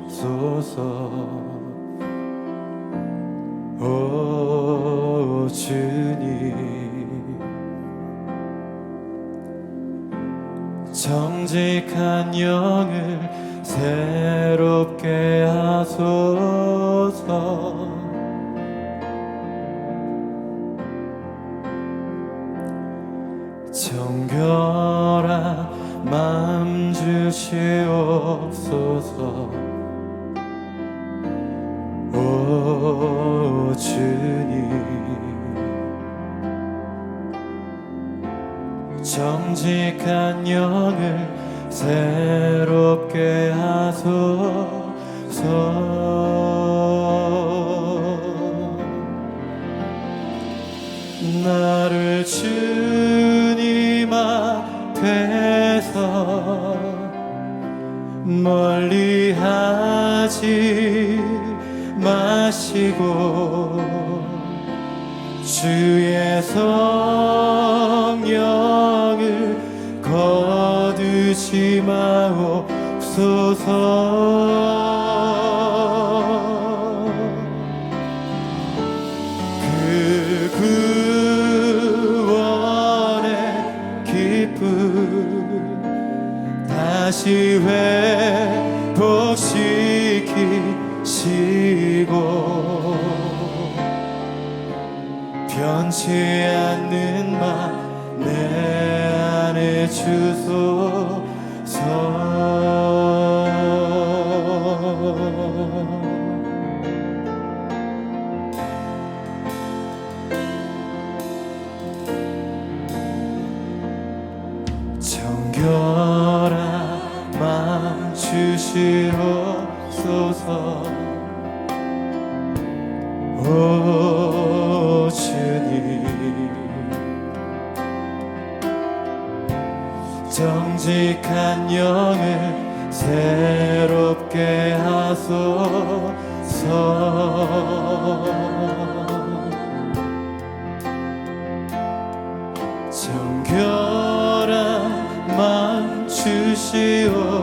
주시옵소서. 오 주님, 정직한 영을 새롭게 하소서. 정결한 마음 주시옵소서. 오 주님, 정직한 영을 새롭게 하소서. 나를 주님 앞에서 멀리하지 마시고 주의 성령을 거두지 마옵소서. 다시 회복시키시고 변치 않는 맘 내 안에 주소서. 정결한 마음 주시옵소서. 오 주님, 정직한 영을 새롭게 하소서. 정결한 마음 주시옵소서.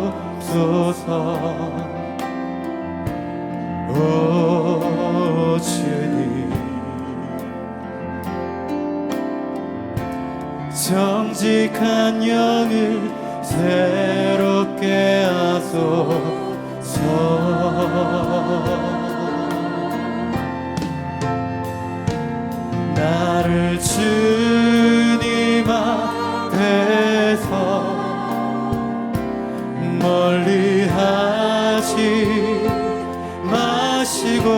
오 주님, 정직한 영을 새롭게 하소서. 나를 주님 앞에서 멀리하지 마시고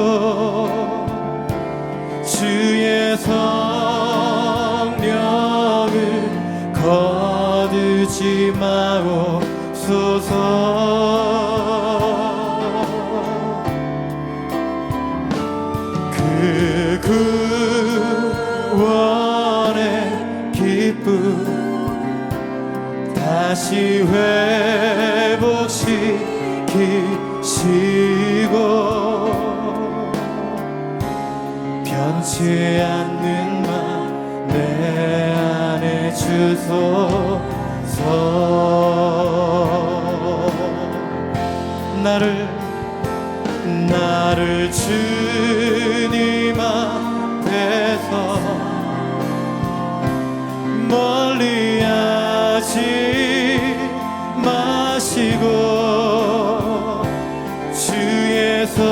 주의 성령을 거두지 마옵소서. 그 구원의 기쁨 다시 회복시키시고 변치 않는 맘 내 안에 주소서. 나를 주님 앞에서 멀리하지 마시고 주의 성령을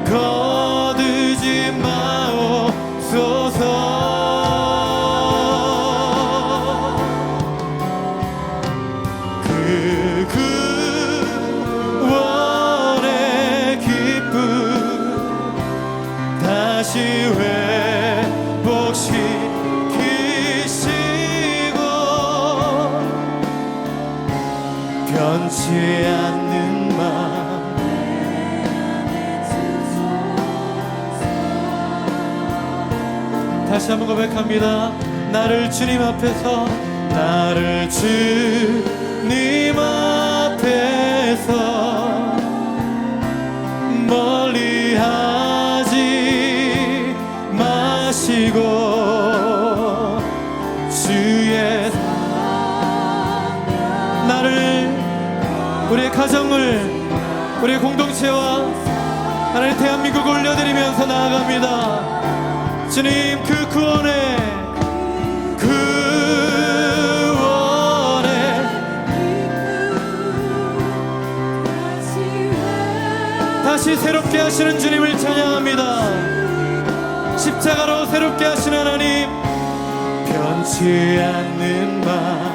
거두지 마옵소서. 그 구원의 기쁨 다시 회복시키시고 변치 않는 맘 다시 한번 고백합니다. 나를 주님 앞에서 멀리하지 마시고 주의 나를 나라를, 우리의 가정을, 우리의 공동체와 하나님 대한민국을 올려드리면서 나아갑니다. 주님, 그 구원에 다시 새롭게 하시는 주님을 찬양합니다. 십자가로 새롭게 하시는 하나님, 변치 않는 마,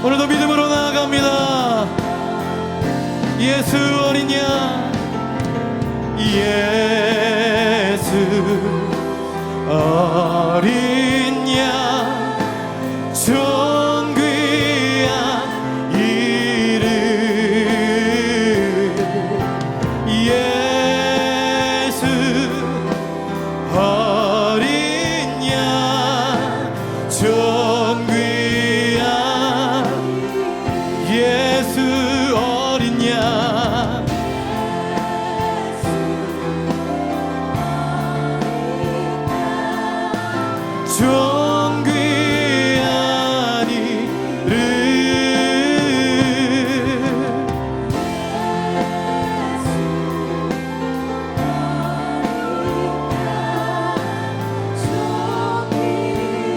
오늘도 믿음으로 나아갑니다. 예수 어린 양, 예수 어린 양, 존귀한 이름, 예수 어린 양, 존귀한 예수 어린 양, 존귀한 이름,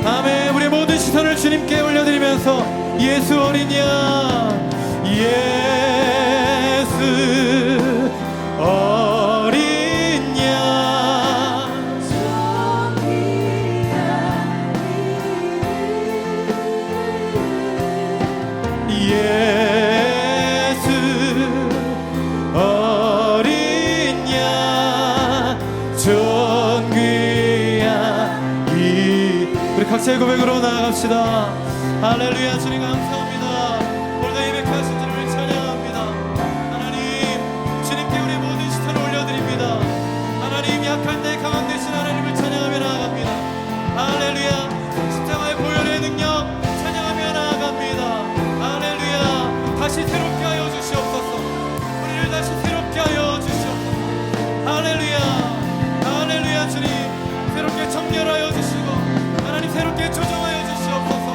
아멘. 우리 모든 시선을 주님께 올려드리면서 예수 어린 양, 예수 어린 양, 예수 어린 양, 존귀한 이, 우리 각자의 고백으로 나아갑시다. 할렐루야. 주님 감사합니다. 오늘도 예배하신 주님을 찬양합니다. 하나님, 주님께 우리 모든 시선을 올려드립니다. 하나님, 약한 데 강한 되신 하나님을 찬양하며 나아갑니다. 할렐루야. 십자가의 보혈의 능력 찬양하며 나아갑니다. 할렐루야. 다시 새롭게 하여 주시옵소서. 우리를 다시 새롭게 하여 주시옵소서. 할렐루야. 할렐루야. 주님, 새롭게 정렬하여 주시고 하나님 새롭게 조정하여 주시옵소서.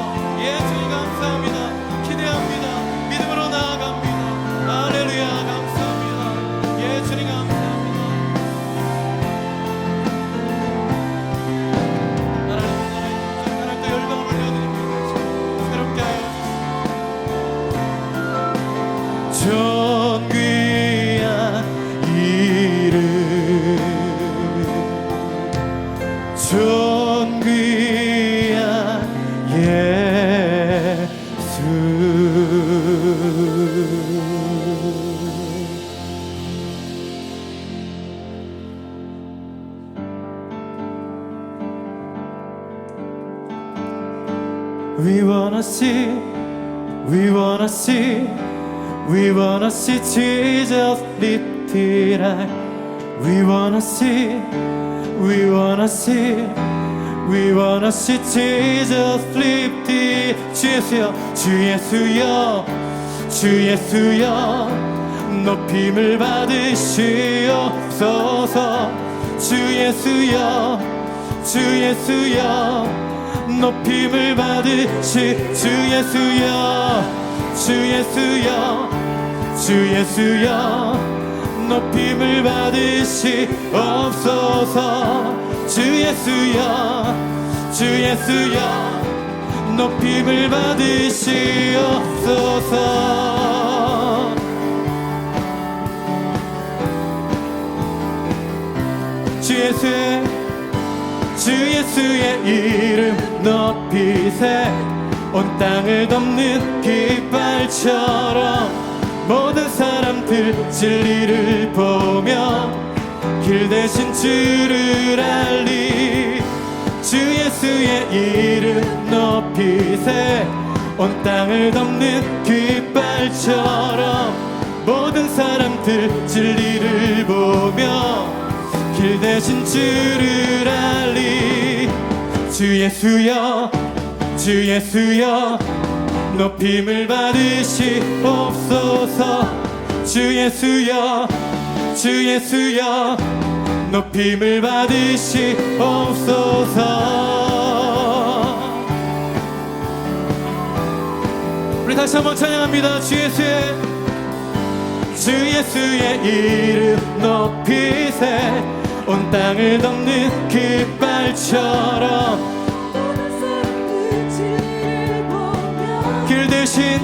예, 주님 감사합니다. 기대합니다. 믿음으로 나아갑니다. 할렐루야. 감사합니다. 예, 주님 감사합니다. 하나님, 하나님 또 열방을 올려드립니다. 새롭게 하여 주시옵소서. 존귀한 이름, 존귀한 예수, We wanna see, we wanna see, we wanna see Jesus lifted high. We wanna see, we wanna see, we wanna see Jesus lifted. 주 예수여, 주 예수여, 주 예수여, 높임을 받으시옵소서. 주 예수여, 주 예수여, 높임을 받으시. 주 예수여, 주 예수여, 주 예수여, 높임을 받으시옵소서. 주 예수여, 주 예수여, 높임을 받으시옵소서. 주 예수의, 주 예수의 이름 높이세. 온 땅을 덮는 깃발처럼 모든 사람들 진리를 보며 길 대신 주를 알리. 주 예수의 이름 높이세. 온 땅을 덮는 깃발처럼 모든 사람들 진리를 보며 길 대신 주를 알리. 주 예수여, 주 예수여, 높임을 받으시옵소서. 주 예수여, 주 예수여, 높임을 받으시옵소서. 우리 다시 한번 찬양합니다. 주 예수의 이름 높이세. 온 땅을 덮는 깃발처럼 길 대신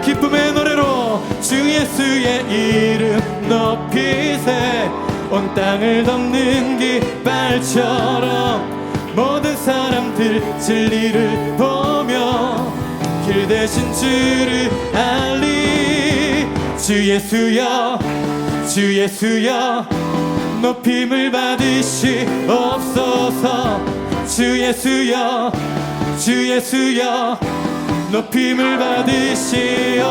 기쁨의 노래로 주 예수의 이름 높이세. 온 땅을 덮는 깃발처럼 모든 사람들 진리를 보며 길 대신 주를 알리. 주 예수여 주 예수여 높임을 받으시옵소서. 주 예수여 주 예수여 높임을 받으시옵소서.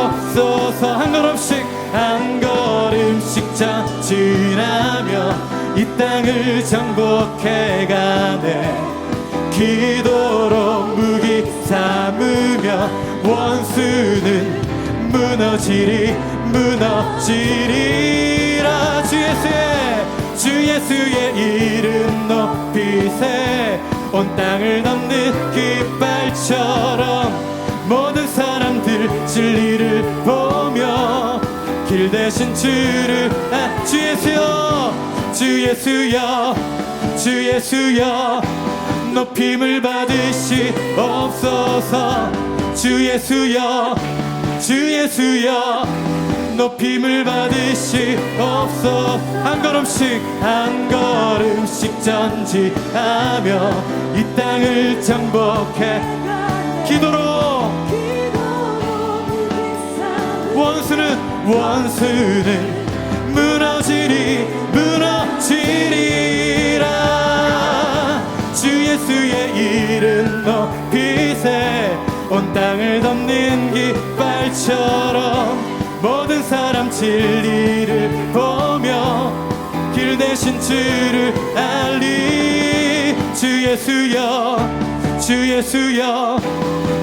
한 걸음씩 전진하며 이 땅을 정복해가네. 기도로 무기 삼으며 원수는 무너지리라. 주 예수의 이름 높이세. 온 땅을 덮는 깃발처럼 모든 사람들 진리를 보며 길 대신 주를 주 예수여 주 예수여 주 예수여 높임을 받으시옵소서. 주 예수여 주 예수여 높임을 받으시옵소서. 한 걸음씩 전진하며 이 땅을 정복해 기도로 원수는 무너지리라. 주 예수의 이름 높이세. 온 땅을 덮는 깃발처럼 모든 사람 진리를 보며 길 대신 주를 알리. 주 예수여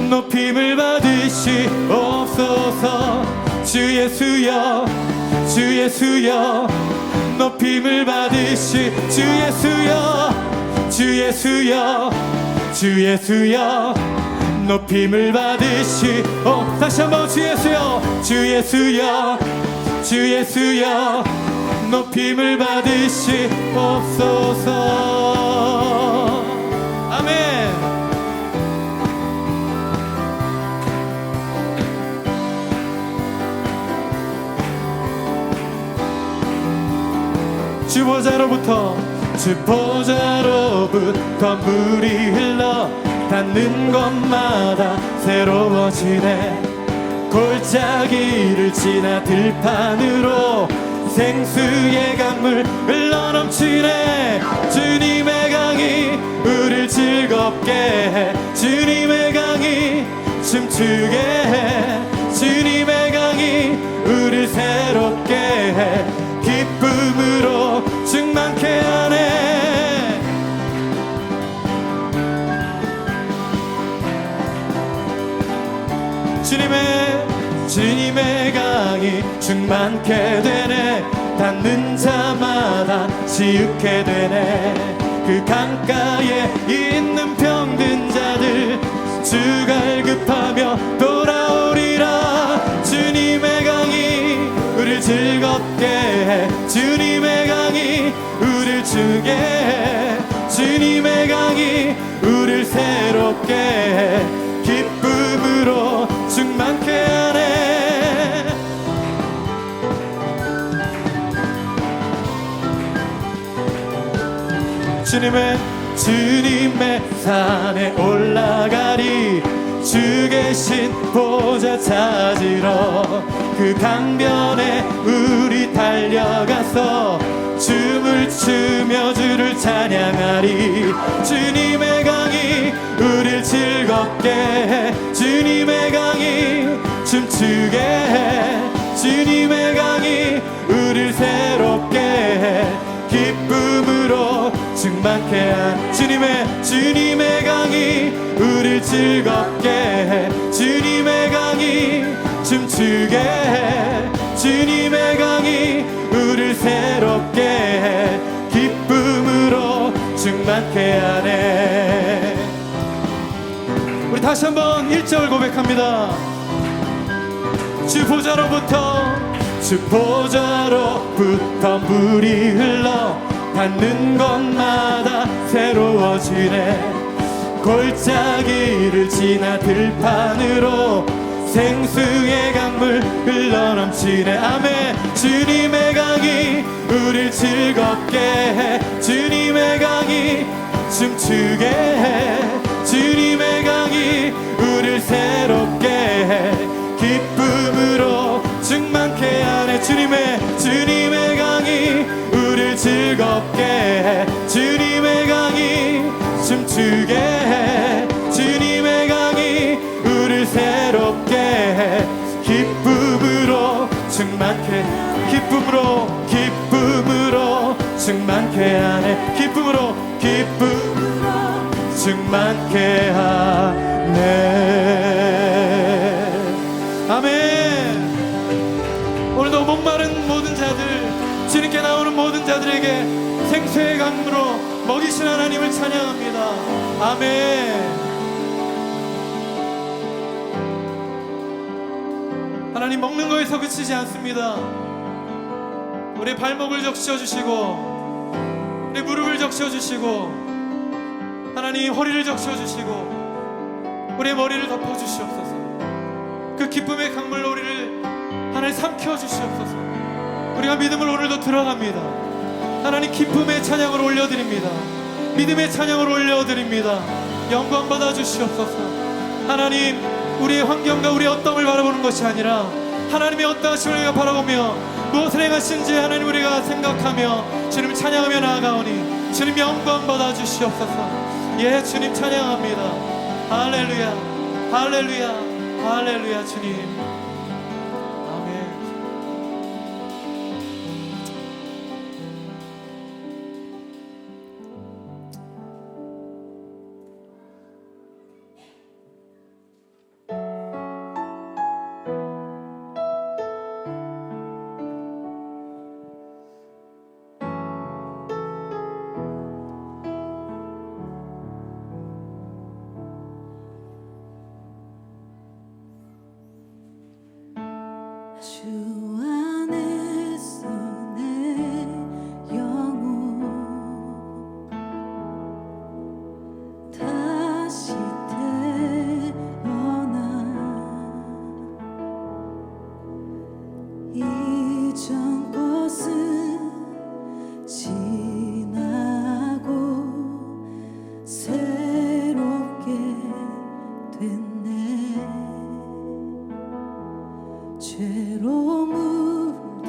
높임을 받으시옵소서. 주 예수여 높임을 받으시. 주 예수여 높임을 받으시오. 다시 한번 주 예수여 높임을 받으시옵소서. 아멘. 주보자로부터 물이 흘러 닿는 곳마다 새로워지네. 골짜기를 지나 들판으로 생수의 강물 흘러넘치네. 주님의 강이 우릴 즐겁게 해. 주님의 강이 춤추게 해. 주님의 강이 우릴 새롭게 해. 기쁨으로 충만케 하네. 주님의 강이 충만케 되네. 닿는 자마다 치유케 되네. 그 강가에 있는 병든 자들 주 갈급하며 돌아오리라. 주님의 강이 우릴 즐겁게 해. 주님의 강이 우릴 주게 해. 주님의 강이 우릴 새롭게 해. 기쁨으로 충만케 하네. 주님의 산에 올라가리. 주 계신 보좌 찾으러 그 강변에 우리 달려가서 춤을 추며 주를 찬양하리. 주님의 강이 우릴 즐겁게 해. 주님의 강이 춤추게 해. 주님의 강이 우릴 새롭게 해. 기쁨으로 충만케 한 주님의 강이 우릴 즐겁게 해. 주님의 강이 춤추게 해. 주님의 강이 우릴 새롭게 해. 기쁨으로 충만케 하네. 우리 다시 한번 1절 고백합니다. 주 보좌로부터 물이 흘러 닿는 곳마다 새로워지네. 골짜기를 지나 들판으로 생수의 강물 흘러넘치네. 아멘. 주님의 강이 우릴 즐겁게 해. 주님의 강이 춤추게 해. 주님의 강이 우릴 새롭게 해. 기쁨으로 충만케 하네. 주님의 강이 우릴 즐겁게 해. 주님의 강이 춤추게 해. 주님의 강이 우릴 새롭게 해. 기쁨으로 충만케, 기쁨으로 충만케 하네. 기쁨으로 충만케 하네. 아멘. 오늘도 목마른 모든 자들, 주님께 나오는 모든 자들에게 생수의 강물로 먹이신 하나님을 찬양합니다. 아멘. 하나님, 먹는 거에서 그치지 않습니다. 우리 발목을 적셔 주시고, 우리 무릎을 적셔 주시고, 하나님 허리를 적셔 주시고, 우리의 머리를 덮어 주시옵소서. 그 기쁨의 강물로 우리를 하나님 삼켜 주시옵소서. 우리가 믿음으로 오늘도 들어갑니다. 하나님, 기쁨의 찬양을 올려드립니다. 믿음의 찬양을 올려드립니다. 영광 받아 주시옵소서. 하나님, 우리의 환경과 우리의 어떠함을 바라보는 것이 아니라 하나님의 어떠하심을 우리가 바라보며 무엇을 행하신지 하나님 우리가 생각하며 주님을 찬양하며 나아가오니 주님 영광 받아 주시옵소서. 예, 주님 찬양합니다. 할렐루야, 할렐루야, 할렐루야. 주님, 아멘. 주 안에서 내 영혼 다시 태어나 이전 것은 지나고 새롭게 됐네. 죄로 묻은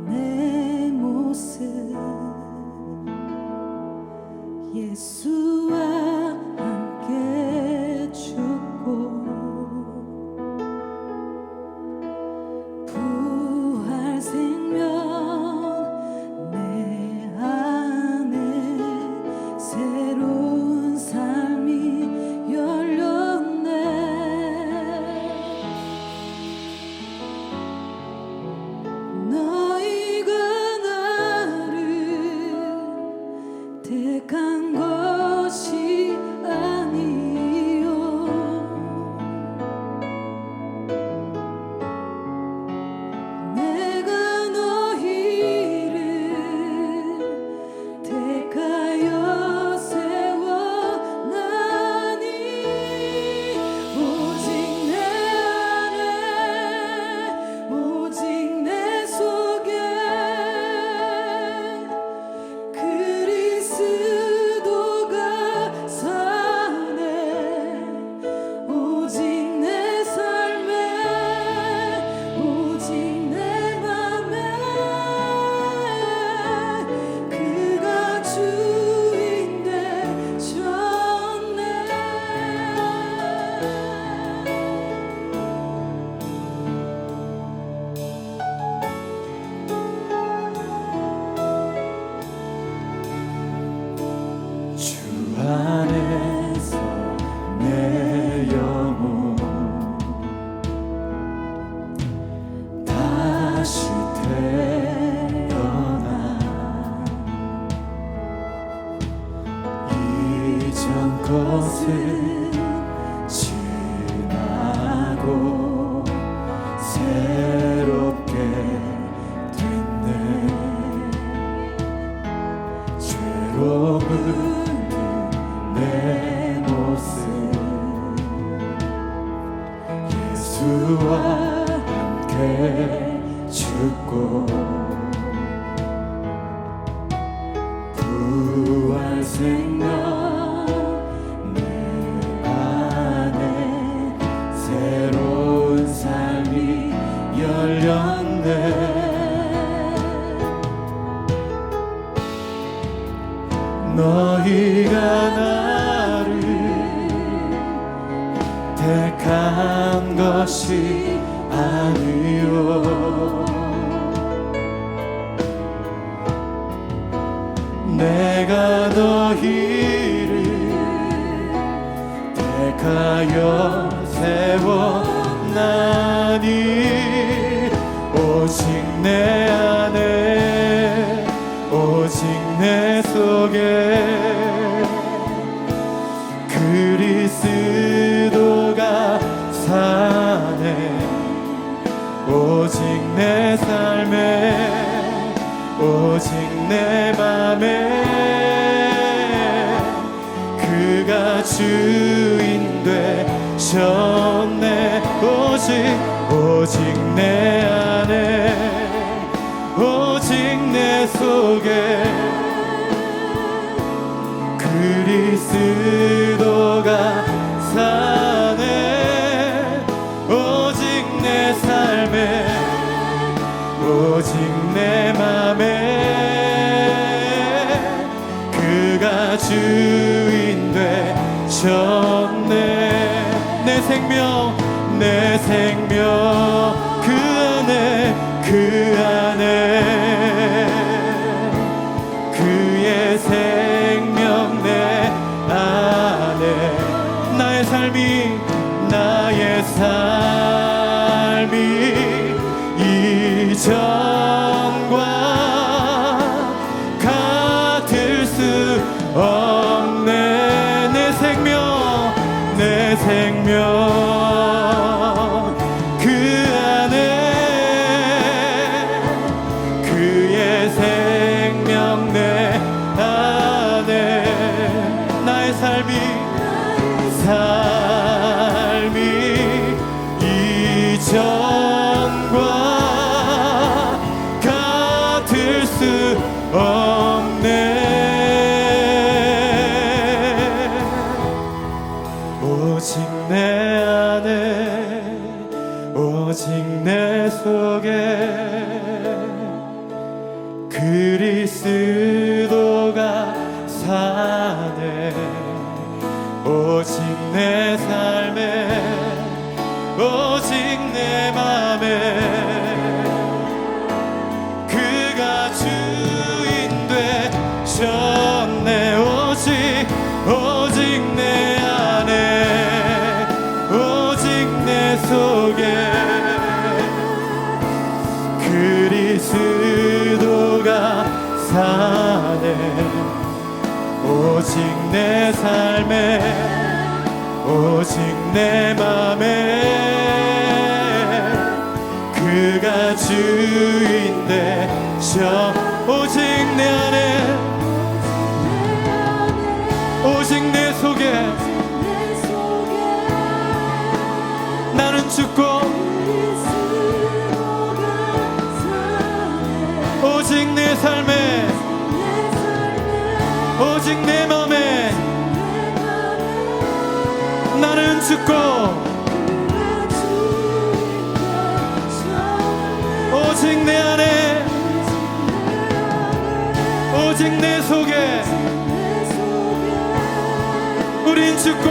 내 모습 예수와 함께 죽고 부활 생명 내 안에 새로운 삶이 열렸네. 예수와 함께 죽고 부활 생명 내 안에 새로운 삶이 열렸네. 너희가 나를 택한 것이 아니요 내가 너희를 택하여 세웠나니 오직 내 안에 오직 내 속에 그리스도가 사네. 오직 내 삶에 오직 내 맘에 그가 주인 되셨네. 오직 내 안에 오직 내 속에 그리스도가 사네. 오직 내 삶에 오직 내 맘에 그가 주인 되셨네. 내 생명 그 안에 그의 생명 내 안에 나의 삶이 이전과 같을 수 없네. 내 생명 그 안에 그의 생명 내 안에 나의 삶이 이전과 같을 수 없네. 오직 내 안에 오직 내 속에 그리스도가 사네. 오직 내 삶에 오직 내 맘에 그가 주인 되셨네. 오직 내 안에 오직 내 속에 그리스도가 사네. 오직 내 삶에 오직 내 맘에 그가 주인 되셔. 오직 내 안에 오직 내 속에 나는 죽고 오직 내 삶에 오직 내 맘에 나는 죽고 오직 내 안에 오직 내 속에 우린 죽고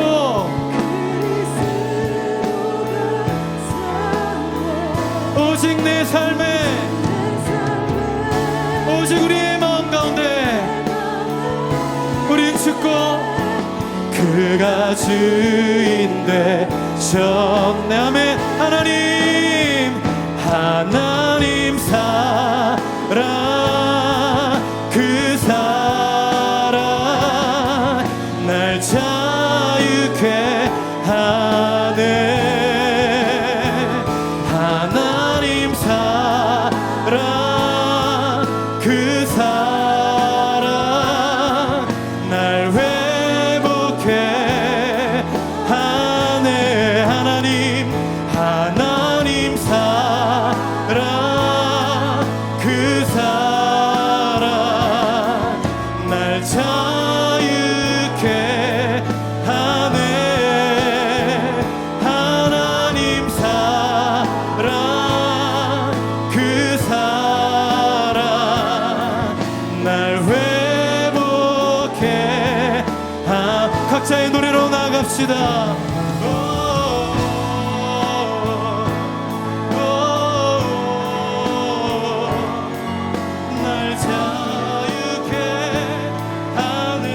오직 내 삶에 오직 우리의 마음 가운데 우린 죽고 그가 주인 되셨네. 아멘. 하나님 사랑 그 사랑 날 자유케 하네. 하나님 사랑 그 사랑 날 회복해 하네. 하나님 찬양합시다. 날 자유케 하네.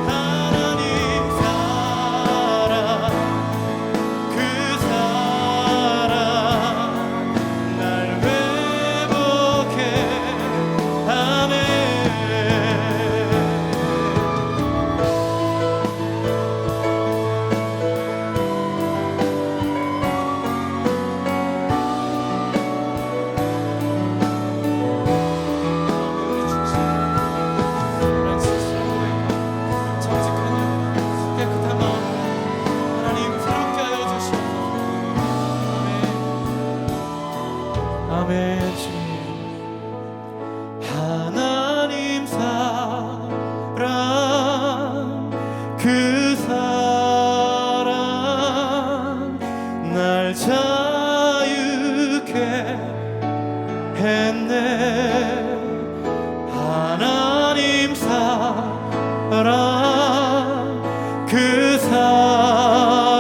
하나님 사랑, 그 사랑 날 회복해 하네. 아멘. 하나님 사랑, 그 사랑 날 자유케 했네. 하나님 사랑, 그 사랑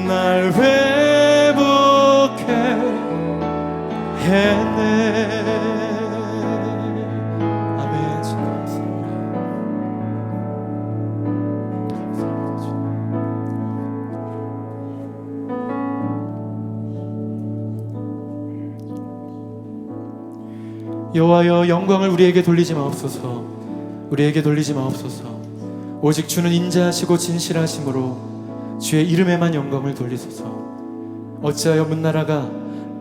날 회복해 했네. 아멘. 주님 감사합니다. 여호와여, 영광을 우리에게 돌리지 마옵소서. 우리에게 돌리지 마옵소서. 오직 주는 인자하시고 진실하심으로 주의 이름에만 영광을 돌리소서. 어찌하여 문나라가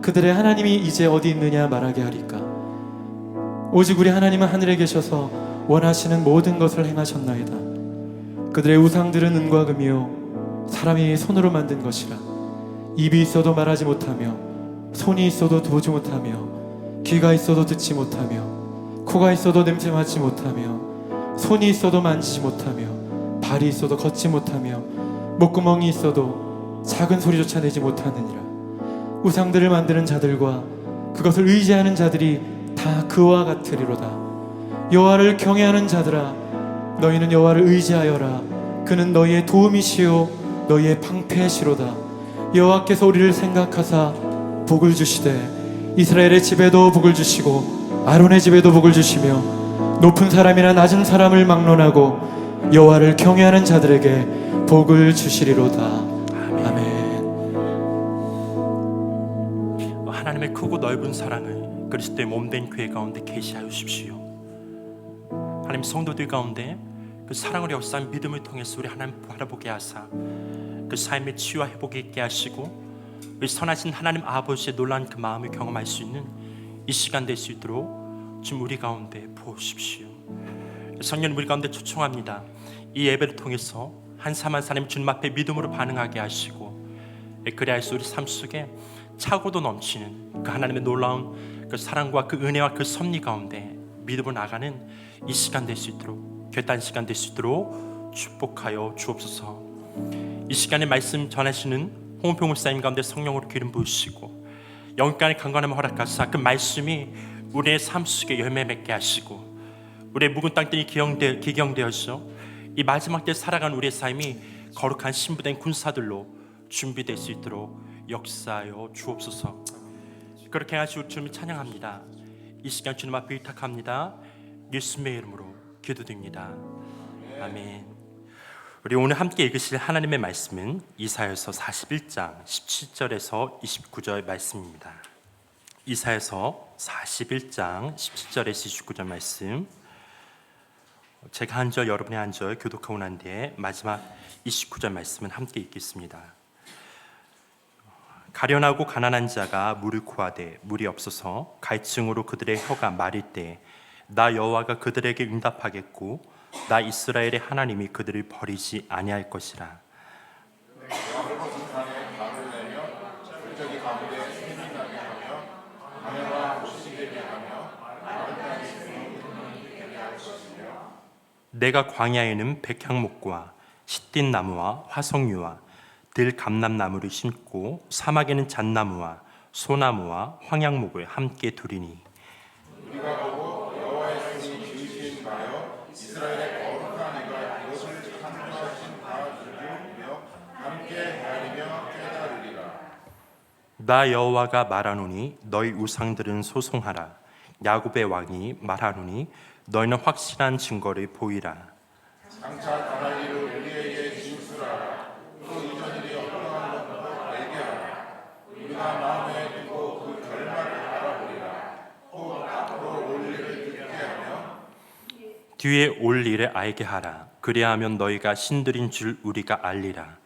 그들의 하나님이 이제 어디 있느냐 말하게 하리까. 오직 우리 하나님은 하늘에 계셔서 원하시는 모든 것을 행하셨나이다. 그들의 우상들은 은과 금이요 사람이 손으로 만든 것이라. 입이 있어도 말하지 못하며, 손이 있어도 보지 못하며, 귀가 있어도 듣지 못하며, 코가 있어도 냄새 맡지 못하며, 손이 있어도 만지지 못하며, 발이 있어도 걷지 못하며, 목구멍이 있어도 작은 소리조차 내지 못하느니라. 우상들을 만드는 자들과 그것을 의지하는 자들이 다 그와 같으리로다. 여호와를 경외하는 자들아, 너희는 여호와를 의지하여라. 그는 너희의 도움이시요 너희의 방패시로다. 여호와께서 우리를 생각하사 복을 주시되 이스라엘의 집에도 복을 주시고 아론의 집에도 복을 주시며 높은 사람이나 낮은 사람을 막론하고 여호와를 경외하는 자들에게 복을 주시리로다. 아멘. 하나님의 크고 넓은 사랑을 그리스도의 몸된 교회 가운데 계시하여 주십시오. 하나님, 성도들 가운데 그 사랑을 역사한 믿음을 통해서 우리 하나님 바라보게 하사 그 삶의 치유와 회복이 있게 하시고 우리 선하신 하나님 아버지의 놀라운 그 마음을 경험할 수 있는 이 시간 될 수 있도록 지금 우리 가운데 부으십시오. 성령 우리 가운데 초청합니다. 이 예배를 통해서 한 사람 한 사람 주님 앞에 믿음으로 반응하게 하시고, 그리하여서 우리 삶 속에 차고도 넘치는 그 하나님의 놀라운 그 사랑과 그 은혜와 그 섭리 가운데 믿음으로 나가는 이 시간 될 수 있도록, 결단 시간 될 수 있도록 축복하여 주옵소서. 이 시간에 말씀 전하시는 홍은표 목사님 가운데 성령으로 기름 부으시고 영간의 강건함을 허락하사 그 말씀이 우리의 삶 속에 열매 맺게 하시고 우리의 묵은 땅들이 기경되어서 이 마지막 때 살아가는 우리의 삶이 거룩한 신부된 군사들로 준비될 수 있도록 역사하여 주옵소서. 그렇게 하시고 주님을 찬양합니다. 이 시간 주님 앞에 의탁합니다. 예수님의 이름으로 기도드립니다. 아멘. 우리 오늘 함께 읽으실 하나님의 말씀은 이사야서 41장 17절에서 29절 말씀입니다. 이사야서 41장 17절에서 29절 말씀, 제가 한 절 여러분이 한 절 교독하고 난 뒤에 마지막 29절 말씀은 함께 읽겠습니다. 가련하고 가난한 자가 물을 구하되 물이 없어서 갈증으로 그들의 혀가 마를 때 나 여호와가 그들에게 응답하겠고 나 이스라엘의 하나님이 그들을 버리지 아니할 것이라. 내가 광야에는 백향목과 시띠 나무와 화석류와 들감람나무를 심고 사막에는 잣나무와 소나무와 황양목을 함께 두리니 우리가 보고 여호와의 손이 지으신 바여 이스라엘의 거룩한 이가 나 여호와가 말하노니 너희 우상들은 소송하라. 야곱의 왕이 말하노니 너희는 확실한 증거를 보이라. 뒤에 올 일을 알게 하라. 그리하면 너희가 신들인 줄 우리가 알리라.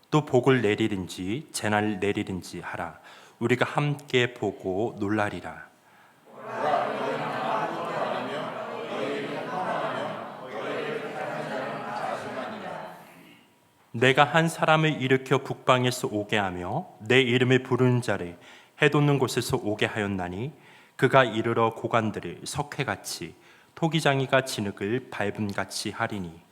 또 복을 내리든지 재난을 내리든지 하라. 우리가 함께 보고 놀라리라. 내가 한 사람을 일으켜 북방에서 오게 하며 내 이름을 부르는 자를 해돋는 곳에서 오게 하였나니 그가 이르러 고관들을 석회같이 토기장이가 진흙을 밟음같이 하리니.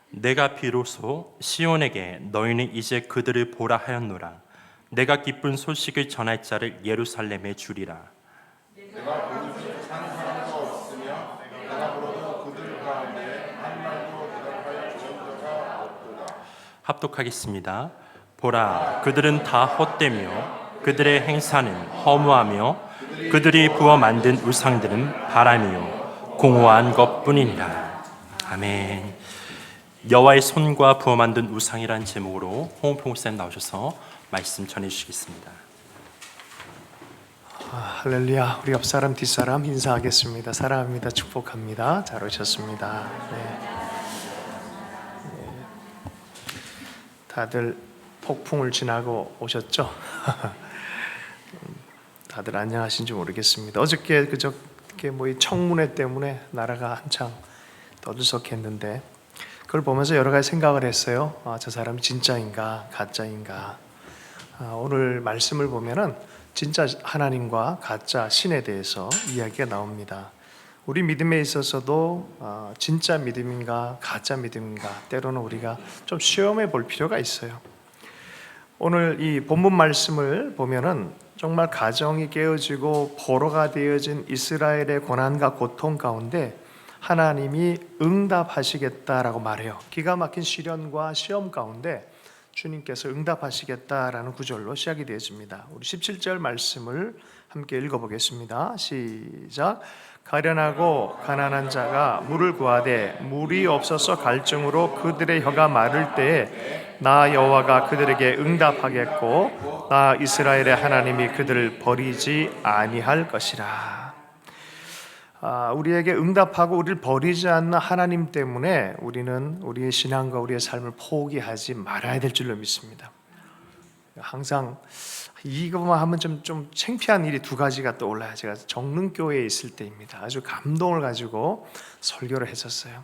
내가 비로소 시온에게 너희는 이제 그들을 보라 하였노라. 내가 기쁜 소식을 전할 자를 예루살렘에 주리라. 합독하겠습니다. 보라, 그들은 다 헛되며 그들의 행사는 허무하며 그들이 부어 만든 우상들은 바람이요 공허한 것뿐이니라. 아멘. 여호와의 손과 부어 만든 우상이란 제목으로 홍은평 목사님 나오셔서 말씀 전해주시겠습니다. 할렐루야. 우리 옆사람 뒷사람 인사하겠습니다. 사랑합니다. 축복합니다. 잘 오셨습니다. 네. 다들 폭풍을 지나고 오셨죠? 다들 안녕하신지 모르겠습니다. 어저께 그저께 이 청문회 때문에 나라가 한창 떠들썩했는데 그걸 보면서 여러 가지 생각을 했어요. 저 사람이 진짜인가 가짜인가. 오늘 말씀을 보면은 진짜 하나님과 가짜 신에 대해서 이야기가 나옵니다. 우리 믿음에 있어서도 진짜 믿음인가 가짜 믿음인가 때로는 우리가 좀 시험해 볼 필요가 있어요. 오늘 이 본문 말씀을 보면은 정말 가정이 깨어지고 포로가 되어진 이스라엘의 고난과 고통 가운데 하나님이 응답하시겠다라고 말해요. 기가 막힌 시련과 시험 가운데 주님께서 응답하시겠다라는 구절로 시작이 되어집니다. 우리 17절 말씀을 함께 읽어보겠습니다. 시작. 가련하고 가난한 자가 물을 구하되 물이 없어서 갈증으로 그들의 혀가 마를 때에 나 여호와가 그들에게 응답하겠고 나 이스라엘의 하나님이 그들을 버리지 아니할 것이라. 우리에게 응답하고 우리를 버리지 않는 하나님 때문에 우리는 우리의 신앙과 우리의 삶을 포기하지 말아야 될 줄로 믿습니다. 항상 이것만 하면 좀 창피한 일이 두 가지가 떠올라요. 제가 정릉교회에 있을 때입니다. 아주 감동을 가지고 설교를 했었어요.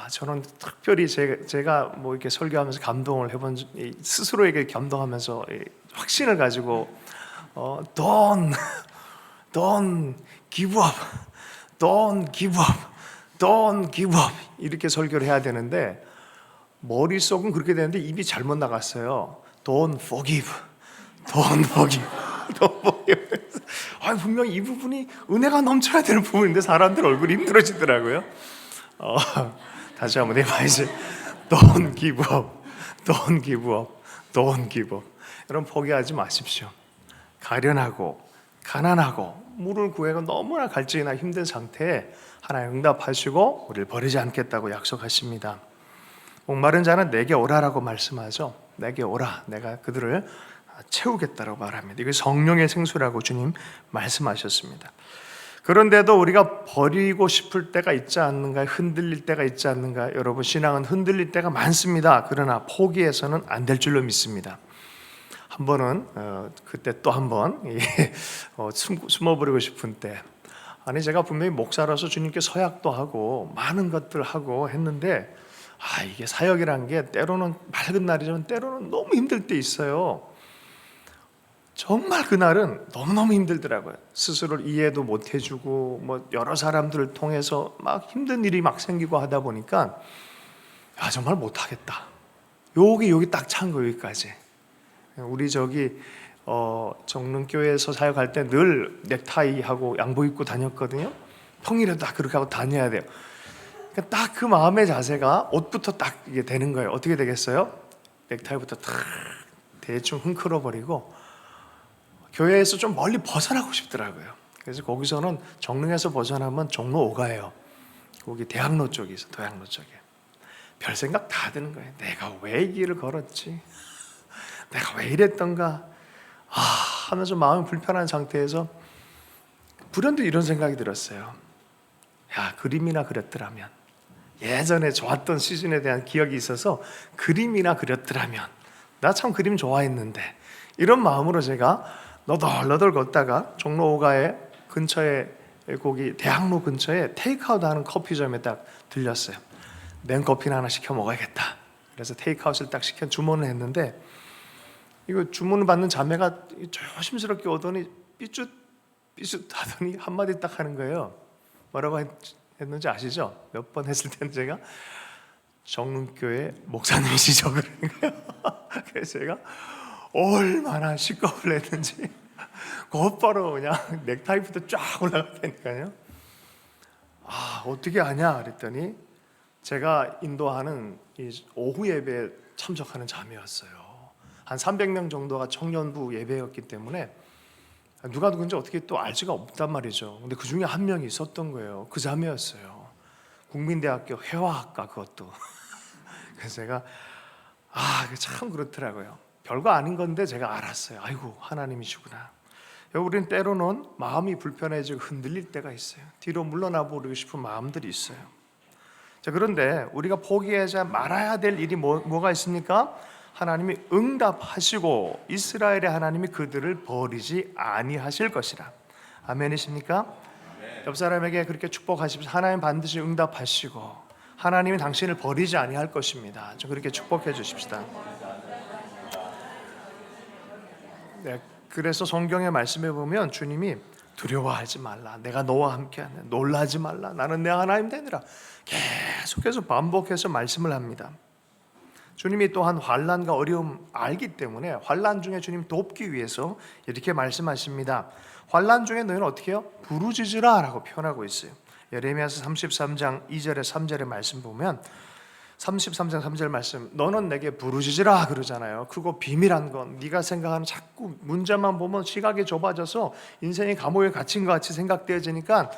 저는 특별히 제가 이렇게 설교하면서 감동을 해본 스스로에게 감동하면서 확신을 가지고 Don't give up, don't give up, don't give up 이렇게 설교를 해야 되는데 머릿속은 그렇게 되는데 입이 잘못 나갔어요. Don't forgive, don't forgive, don't forgive. 분명히 이 부분이 은혜가 넘쳐야 되는 부분인데 사람들 얼굴이 힘들어지더라고요. 다시 한번 해봐야지. Don't give up, don't give up, don't give up. 여러분 포기하지 마십시오. 가련하고 가난하고 물을 구해가 너무나 갈증이나 힘든 상태에 하나님 응답하시고 우리를 버리지 않겠다고 약속하십니다. 목마른 자는 내게 오라라고 말씀하죠. 내게 오라, 내가 그들을 채우겠다라고 말합니다. 이게 성령의 생수라고 주님 말씀하셨습니다. 그런데도 우리가 버리고 싶을 때가 있지 않는가, 흔들릴 때가 있지 않는가. 여러분 신앙은 흔들릴 때가 많습니다. 그러나 포기해서는 안 될 줄로 믿습니다. 한 번은 그때 또 한 번 숨어버리고 싶은 때, 제가 분명히 목사라서 주님께 서약도 하고 많은 것들을 하고 했는데 이게 사역이란 게 때로는 맑은 날이지만 때로는 너무 힘들 때 있어요. 정말 그날은 너무너무 힘들더라고요. 스스로를 이해도 못 해주고 여러 사람들을 통해서 막 힘든 일이 막 생기고 하다 보니까 정말 못하겠다. 여기 딱 찬 거 여기까지. 우리 정릉교회에서 사역할 때 늘 넥타이하고 양복 입고 다녔거든요. 평일에도 딱 그렇게 하고 다녀야 돼요. 그러니까 딱 그 마음의 자세가 옷부터 딱 이게 되는 거예요. 어떻게 되겠어요? 넥타이부터 탁 대충 흥클어 버리고 교회에서 좀 멀리 벗어나고 싶더라고요. 그래서 거기서는 정릉에서 벗어나면 종로 5가예요. 거기 대학로 쪽에 있어. 도양로 쪽에. 별 생각 다 드는 거예요. 내가 왜 이 길을 걸었지? 내가 왜 이랬던가? 하면서 마음이 불편한 상태에서 불현듯 이런 생각이 들었어요. 야, 그림이나 그렸더라면, 예전에 좋았던 시즌에 대한 기억이 있어서 그림이나 그렸더라면, 나 참 그림 좋아했는데, 이런 마음으로 제가 너덜너덜 걷다가 종로 5가에 근처에, 거기 대학로 근처에 테이크아웃 하는 커피점에 딱 들렸어요. 냉커피나 하나 시켜 먹어야겠다. 그래서 테이크아웃을 딱 시켜 주문을 했는데, 이거 주문을 받는 자매가 조심스럽게 오더니 삐뚤 하더니 한마디 딱 하는 거예요. 뭐라고 했는지 아시죠? 몇 번 했을 텐데 제가 정릉교회 목사님이시죠? 그러는 거예요. 그래서 제가 얼마나 시겁을 했는지 곧바로 그냥 넥타이부터 쫙 올라갔다니까요. 어떻게 하냐 그랬더니 제가 인도하는 이 오후 예배에 참석하는 자매였어요. 한 300명 정도가 청년부 예배였기 때문에 누가 누군지 어떻게 또 알 수가 없단 말이죠. 근데 그 중에 한 명이 있었던 거예요. 그 자매였어요. 국민대학교 회화학과 그것도. 그래서 제가 참 그렇더라고요. 별거 아닌 건데 제가 알았어요. 아이고 하나님이시구나. 우리는 때로는 마음이 불편해지고 흔들릴 때가 있어요. 뒤로 물러나 버리고 싶은 마음들이 있어요. 자, 그런데 우리가 포기하지 말아야 될 일이 뭐가 있습니까? 하나님이 응답하시고 이스라엘의 하나님이 그들을 버리지 아니하실 것이라. 아멘이십니까? 옆 사람에게 그렇게 축복하십시오. 하나님 반드시 응답하시고 하나님이 당신을 버리지 아니할 것입니다. 좀 그렇게 축복해 주십시다. 네, 그래서 성경의 말씀에 보면 주님이 두려워하지 말라. 내가 너와 함께하네. 놀라지 말라. 나는 내 하나님 되니라. 계속해서 반복해서 말씀을 합니다. 주님이 또한 환난과 어려움 알기 때문에 환난 중에 주님 돕기 위해서 이렇게 말씀하십니다. 환난 중에 너희는 어떻게 해요? 부르짖으라 라고 표현하고 있어요. 예레미야서 33장 2절에 3절의 말씀 보면 33장 3절 말씀, 너는 내게 부르짖으라 그러잖아요. 그거 비밀한 건 네가 생각하는 자꾸 문제만 보면 시각이 좁아져서 인생이 감옥에 갇힌 것 같이 생각되어지니까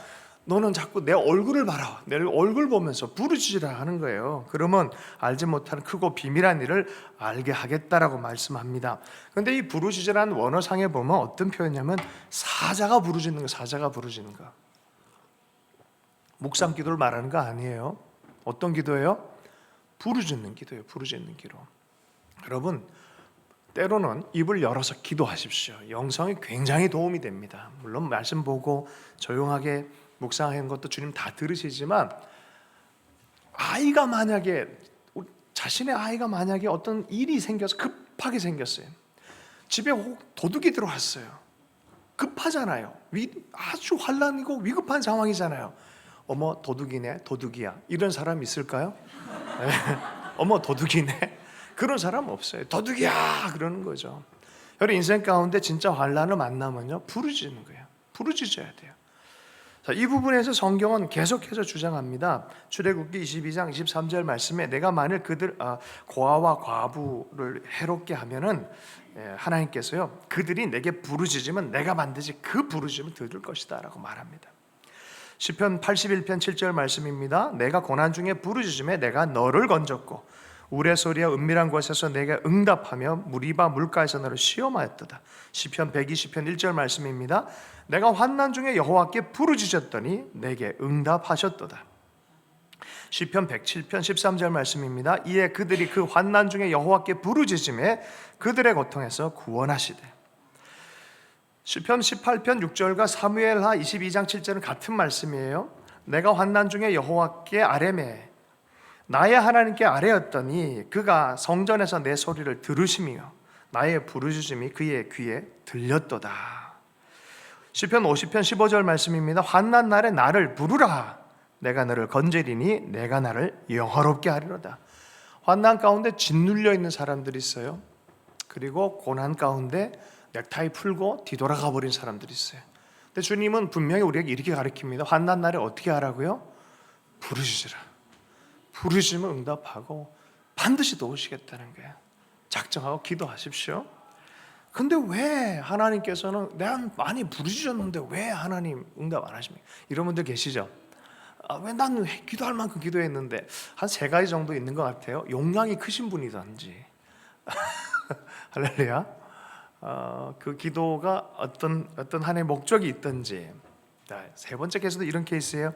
너는 자꾸 내 얼굴을 봐라. 내 얼굴 보면서 부르짖으라 하는 거예요. 그러면 알지 못하는 크고 비밀한 일을 알게 하겠다라고 말씀합니다. 그런데 이 부르짖으라는 원어상에 보면 어떤 표현이냐면 사자가 부르짖는 거, 사자가 부르짖는 거. 묵상 기도를 말하는 거 아니에요. 어떤 기도예요? 부르짖는 기도예요. 부르짖는 기도. 여러분, 때로는 입을 열어서 기도하십시오. 영성이 굉장히 도움이 됩니다. 물론 말씀 보고 조용하게 묵상하는 것도 주님 다 들으시지만 자신의 아이가 만약에 어떤 일이 생겨서 급하게 생겼어요. 집에 도둑이 들어왔어요. 급하잖아요. 아주 환난이고 위급한 상황이잖아요. 어머 도둑이네, 도둑이야. 이런 사람 있을까요? 네. 어머 도둑이네. 그런 사람 없어요. 도둑이야 그러는 거죠. 여러분 인생 가운데 진짜 환난을 만나면요 부르짖는 거예요. 부르짖어야 돼요. 자, 이 부분에서 성경은 계속해서 주장합니다. 출애굽기 22장 23절 말씀에 내가 만일 그들 고아와 과부를 해롭게 하면은 하나님께서요 그들이 내게 부르짖으면 내가 반드시 그 부르짖음을 들을 것이다라고 말합니다. 시편 81편 7절 말씀입니다. 내가 고난 중에 부르짖음에 내가 너를 건졌고 우레소리와 은밀한 곳에서 내게 응답하며 무리바 물가에서 너를 시험하였도다. 시편 120편 1절 말씀입니다. 내가 환난 중에 여호와께 부르짖었더니 내게 응답하셨도다. 시편 107편 13절 말씀입니다. 이에 그들이 그 환난 중에 여호와께 부르짖음에 그들의 고통에서 구원하시되. 시편 18편 6절과 사무엘하 22장 7절은 같은 말씀이에요. 내가 환난 중에 여호와께 아뢰매 나의 하나님께 아뢰었더니 그가 성전에서 내 소리를 들으시며 나의 부르짖음이 그의 귀에 들렸도다. 시편 50편 15절 말씀입니다. 환난 날에 나를 부르라. 내가 너를 건지리니 내가 나를 영화롭게 하리로다. 환난 가운데 짓눌려 있는 사람들이 있어요. 그리고 고난 가운데 넥타이 풀고 뒤돌아가 버린 사람들이 있어요. 근데 주님은 분명히 우리에게 이렇게 가르칩니다. 환난 날에 어떻게 하라고요? 부르짖으라. 부르짖으면 응답하고 반드시 도우시겠다는 거예요. 작정하고 기도하십시오. 근데 왜 하나님께서는 내가 많이 부르짖었는데 왜 하나님 응답 안 하십니까? 이런 분들 계시죠? 왜 나는 기도할 만큼 기도했는데. 한 세 가지 정도 있는 것 같아요. 용량이 크신 분이든지 할렐루야. 그 기도가 어떤 하나의 목적이 있든지. 세 번째 케이스도 이런 케이스예요.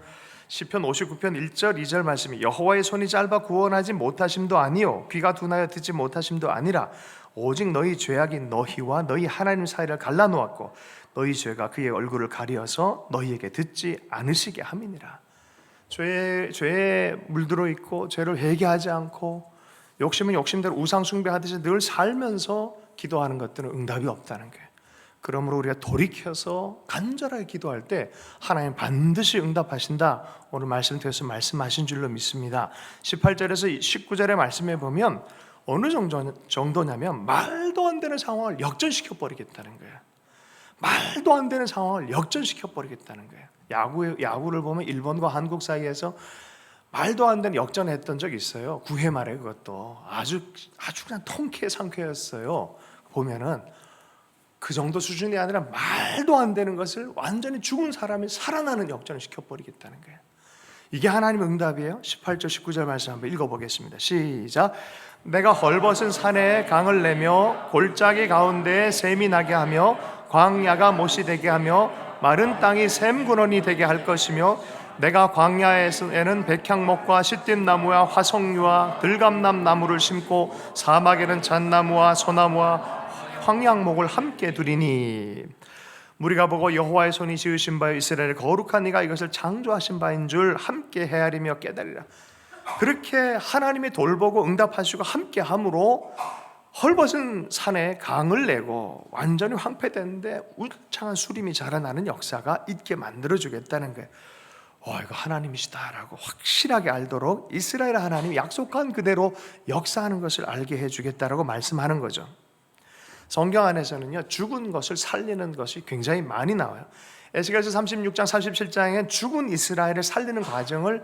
시편 59편 1절 2절 말씀이 여호와의 손이 짧아 구원하지 못하심도 아니요 귀가 둔하여 듣지 못하심도 아니라 오직 너희 죄악인 너희와 너희 하나님 사이를 갈라놓았고 너희 죄가 그의 얼굴을 가리어서 너희에게 듣지 않으시게 함이니라. 죄에 물들어 있고 죄를 회개하지 않고 욕심은 욕심대로 우상 숭배하듯이 늘 살면서 기도하는 것들은 응답이 없다는 거예요. 그러므로 우리가 돌이켜서 간절하게 기도할 때 하나님 반드시 응답하신다. 오늘 말씀 통해서 말씀하신 줄로 믿습니다. 18절에서 19절의 말씀에 보면 어느 정도냐면 말도 안 되는 상황을 역전시켜 버리겠다는 거예요. 말도 안 되는 상황을 역전시켜 버리겠다는 거예요. 야구를 보면 일본과 한국 사이에서 말도 안 되는 역전했던 적이 있어요. 9회 말에 그것도 아주 그냥 통쾌 상쾌했어요. 보면은 그 정도 수준이 아니라 말도 안 되는 것을 완전히 죽은 사람이 살아나는 역전을 시켜버리겠다는 거예요. 이게 하나님의 응답이에요. 18절 19절 말씀 한번 읽어보겠습니다. 시작. 내가 헐벗은 산에 강을 내며 골짜기 가운데에 샘이 나게 하며 광야가 못이 되게 하며 마른 땅이 샘근원이 되게 할 것이며 내가 광야에는 백향목과 시띠나무와 화석류와 들감남 나무를 심고 사막에는 잣나무와 소나무와 황양목을 함께 두리니 무리가 보고 여호와의 손이 지으신 바요 이스라엘의 거룩한 이가 이것을 창조하신 바인 줄 함께 헤아리며 깨달으리라. 그렇게 하나님이 돌보고 응답하시고 함께 함으로 헐벗은 산에 강을 내고 완전히 황폐됐는데 울창한 수림이 자라나는 역사가 있게 만들어주겠다는 거예요. 이거 하나님이시다라고 확실하게 알도록 이스라엘 하나님이 약속한 그대로 역사하는 것을 알게 해주겠다라고 말씀하는 거죠. 성경 안에서는요 죽은 것을 살리는 것이 굉장히 많이 나와요. 에스겔서 36장 37장에 죽은 이스라엘을 살리는 과정을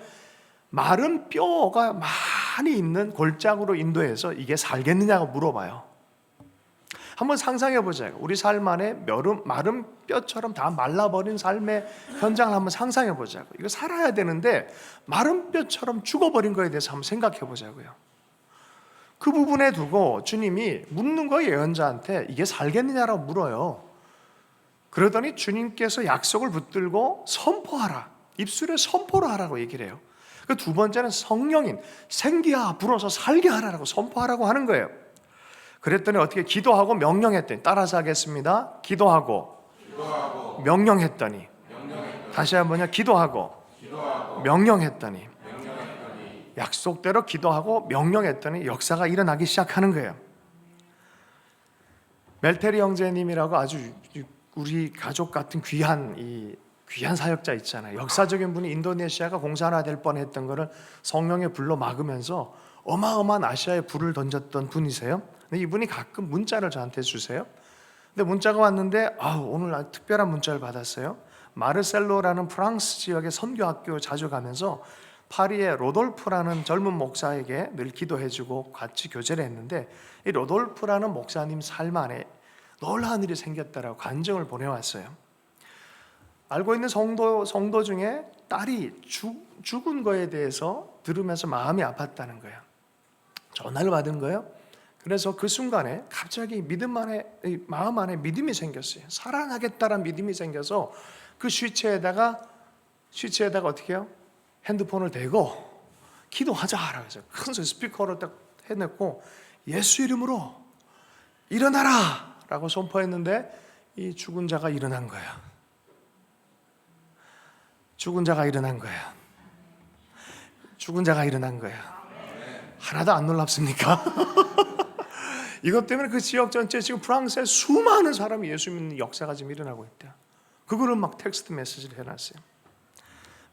마른 뼈가 많이 있는 골짜기로 인도해서 이게 살겠느냐고 물어봐요. 한번 상상해 보자고. 우리 삶 안에 마른 뼈처럼 다 말라버린 삶의 현장을 한번 상상해 보자고. 이거 살아야 되는데 마른 뼈처럼 죽어버린 거에 대해서 한번 생각해 보자고요. 그 부분에 두고 주님이 묻는 거예요. 예언자한테 이게 살겠느냐라고 물어요. 그러더니 주님께서 약속을 붙들고 선포하라. 입술에 선포를 하라고 얘기를 해요. 그 두 번째는 성령인 생기야 불어서 살게 하라고 선포하라고 하는 거예요. 그랬더니 어떻게 기도하고 명령했더니 따라서 하겠습니다. 기도하고 명령했더니 다시 한번요. 기도하고 명령했더니 약속대로 기도하고 명령했더니 역사가 일어나기 시작하는 거예요. 멜테리 형제님이라고 아주 우리 가족 같은 귀한 사역자 있잖아요. 역사적인 분이 인도네시아가 공산화될 뻔했던 거를 성령의 불로 막으면서 어마어마한 아시아에 불을 던졌던 분이세요. 근데 이분이 가끔 문자를 저한테 주세요. 근데 문자가 왔는데 오늘 아주 특별한 문자를 받았어요. 마르셀로라는 프랑스 지역의 선교학교 자주 가면서 파리의 로돌프라는 젊은 목사에게 늘 기도해주고 같이 교제를 했는데 이 로돌프라는 목사님 삶 안에 놀라운 일이 생겼다라고 간증을 보내왔어요. 알고 있는 성도 중에 딸이 죽은 거에 대해서 들으면서 마음이 아팠다는 거예요. 전화를 받은 거예요. 그래서 그 순간에 갑자기 마음 안에 믿음이 생겼어요. 살아나겠다는 믿음이 생겨서 그 스위치에다가 어떻게 해요? 핸드폰을 대고 기도하자라고 해서 큰 소리 스피커로 딱 해놓고 예수 이름으로 일어나라 라고 선포했는데 이 죽은 자가 일어난 거예요. 죽은 자가 일어난 거예요. 죽은 자가 일어난 거예요. 하나도 안 놀랍습니까? 이것 때문에 그 지역 전체 지금 프랑스에 수많은 사람이 예수 믿는 역사가 지금 일어나고 있대요. 그거를 막 텍스트 메시지를 해놨어요.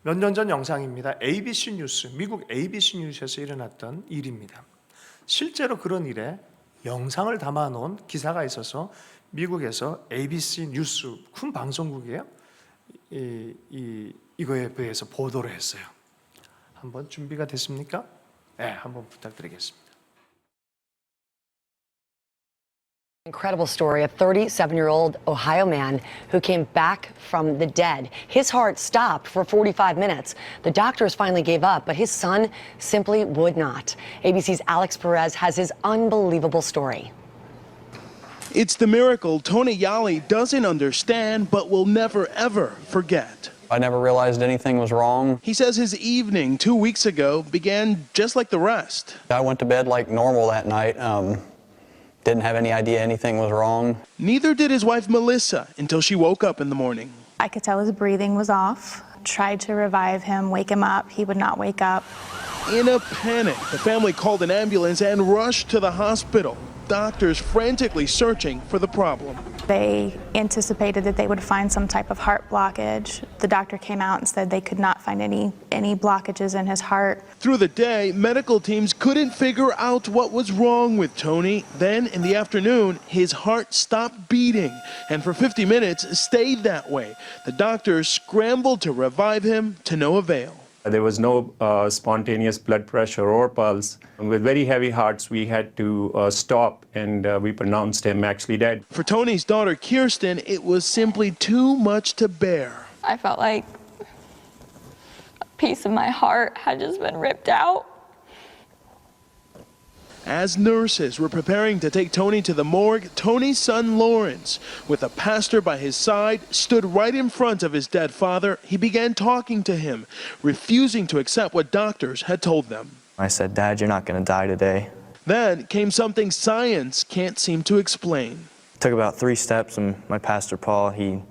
몇 년 전 영상입니다. ABC 뉴스, 미국 ABC 뉴스에서 일어났던 일입니다. 실제로 그런 일에 영상을 담아놓은 기사가 있어서 미국에서 ABC 뉴스 큰 방송국이에요. 이거에 대해서 보도를 했어요. 한번 준비가 됐습니까? 네, 한번 부탁드리겠습니다. Incredible story. A 37-year-old Ohio man who came back from the dead. His heart stopped for 45 minutes. The doctors finally gave up, but his son simply would not. ABC's Alex Perez has his unbelievable story. It's the miracle Tony Yali doesn't understand but will never ever forget. I never realized anything was wrong. He says his evening 2 weeks ago began just like the rest. I went to bed like normal that night. Didn't have any idea anything was wrong. Neither did his wife Melissa until she woke up in the morning. I could tell his breathing was off. Tried to revive him, wake him up. He would not wake up. In a panic, the family called an ambulance and rushed to the hospital. Doctors frantically searching for the problem. They anticipated that they would find some type of heart blockage. The doctor came out and said they could not find any blockages in his heart. Through the day, medical teams couldn't figure out what was wrong with Tony. Then in the afternoon, his heart stopped beating and for 50 minutes stayed that way. The doctors scrambled to revive him to no avail. There was no spontaneous blood pressure or pulse. With very heavy hearts, we had to stop, and we pronounced him actually dead. For Tony's daughter, Kirsten, it was simply too much to bear. I felt like a piece of my heart had just been ripped out. As nurses were preparing to take Tony to the morgue, Tony's son Lawrence, with a pastor by his side, stood right in front of his dead father. He began talking to him, refusing to accept what doctors had told them. I said, "Dad, you're not going to die today." Then came something science can't seem to explain. It took about 3 steps, and my pastor, Paul, he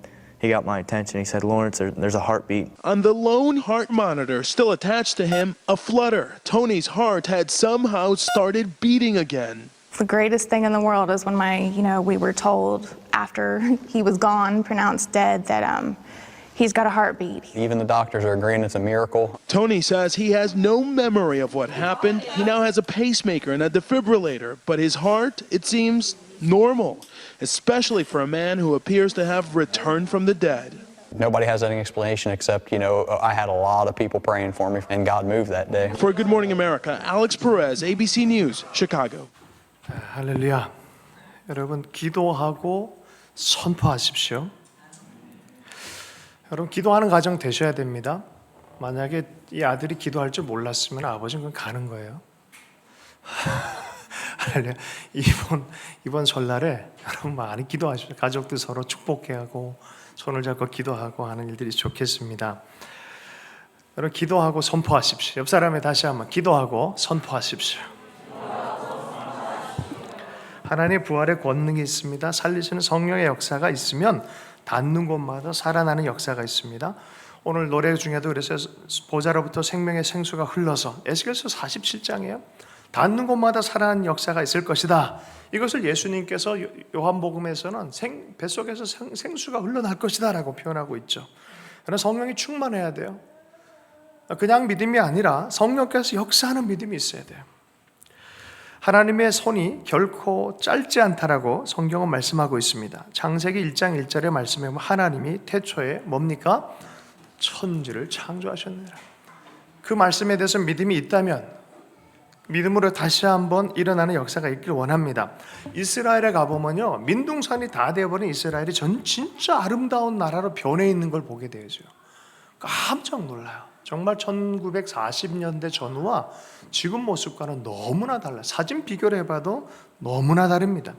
got my attention. He said, "Lawrence, there's a heartbeat." On the lone heart monitor still attached to him, a flutter. Tony's heart had somehow started beating again. The greatest thing in the world is when we were told after he was gone, pronounced dead, that he's got a heartbeat. Even the doctors are agreeing it's a miracle. Tony says he has no memory of what happened. He now has a pacemaker and a defibrillator, but his heart, it seems, normal, especially for a man who appears to have returned from the dead. Nobody has any explanation except, I had a lot of people praying for me, and God moved that day. For Good Morning America, Alex Perez, ABC News, Chicago. 할렐루야. 여러분 기도하고 선포하십시오. 여러분 기도하는 가정 되셔야 됩니다. 만약에 이 아들이 기도할 줄 몰랐으면 아버지는 그건 가는 거예요. 할렐루야. 이번 설날에 여러분 많이 기도하십시오. 가족들 서로 축복해 하고 손을 잡고 기도하고 하는 일들이 좋겠습니다. 여러분 기도하고 선포하십시오. 옆 사람에 다시 한번 기도하고 선포하십시오. 하나님의 부활의 권능이 있습니다. 살리시는 성령의 역사가 있으면 닿는 곳마다 살아나는 역사가 있습니다. 오늘 노래 중에도 그래서 보좌로부터 생명의 생수가 흘러서 에스겔서 47장이에요. 닿는 곳마다 살아나는 역사가 있을 것이다. 이것을 예수님께서 요한복음에서는 뱃속에서 생수가 흘러날 것이다 라고 표현하고 있죠. 그러나 성령이 충만해야 돼요. 그냥 믿음이 아니라 성령께서 역사하는 믿음이 있어야 돼요. 하나님의 손이 결코 짧지 않다라고 성경은 말씀하고 있습니다. 창세기 1장 1절의 말씀에 보면 하나님이 태초에 뭡니까? 천지를 창조하셨느니라. 그 말씀에 대해서 믿음이 있다면 믿음으로 다시 한번 일어나는 역사가 있길 원합니다. 이스라엘에 가보면요, 민둥산이 다 되어버린 이스라엘이 진짜 아름다운 나라로 변해 있는 걸 보게 되죠. 깜짝 놀라요. 정말 1940년대 전후와 지금 모습과는 너무나 달라요. 사진 비교를 해봐도 너무나 다릅니다.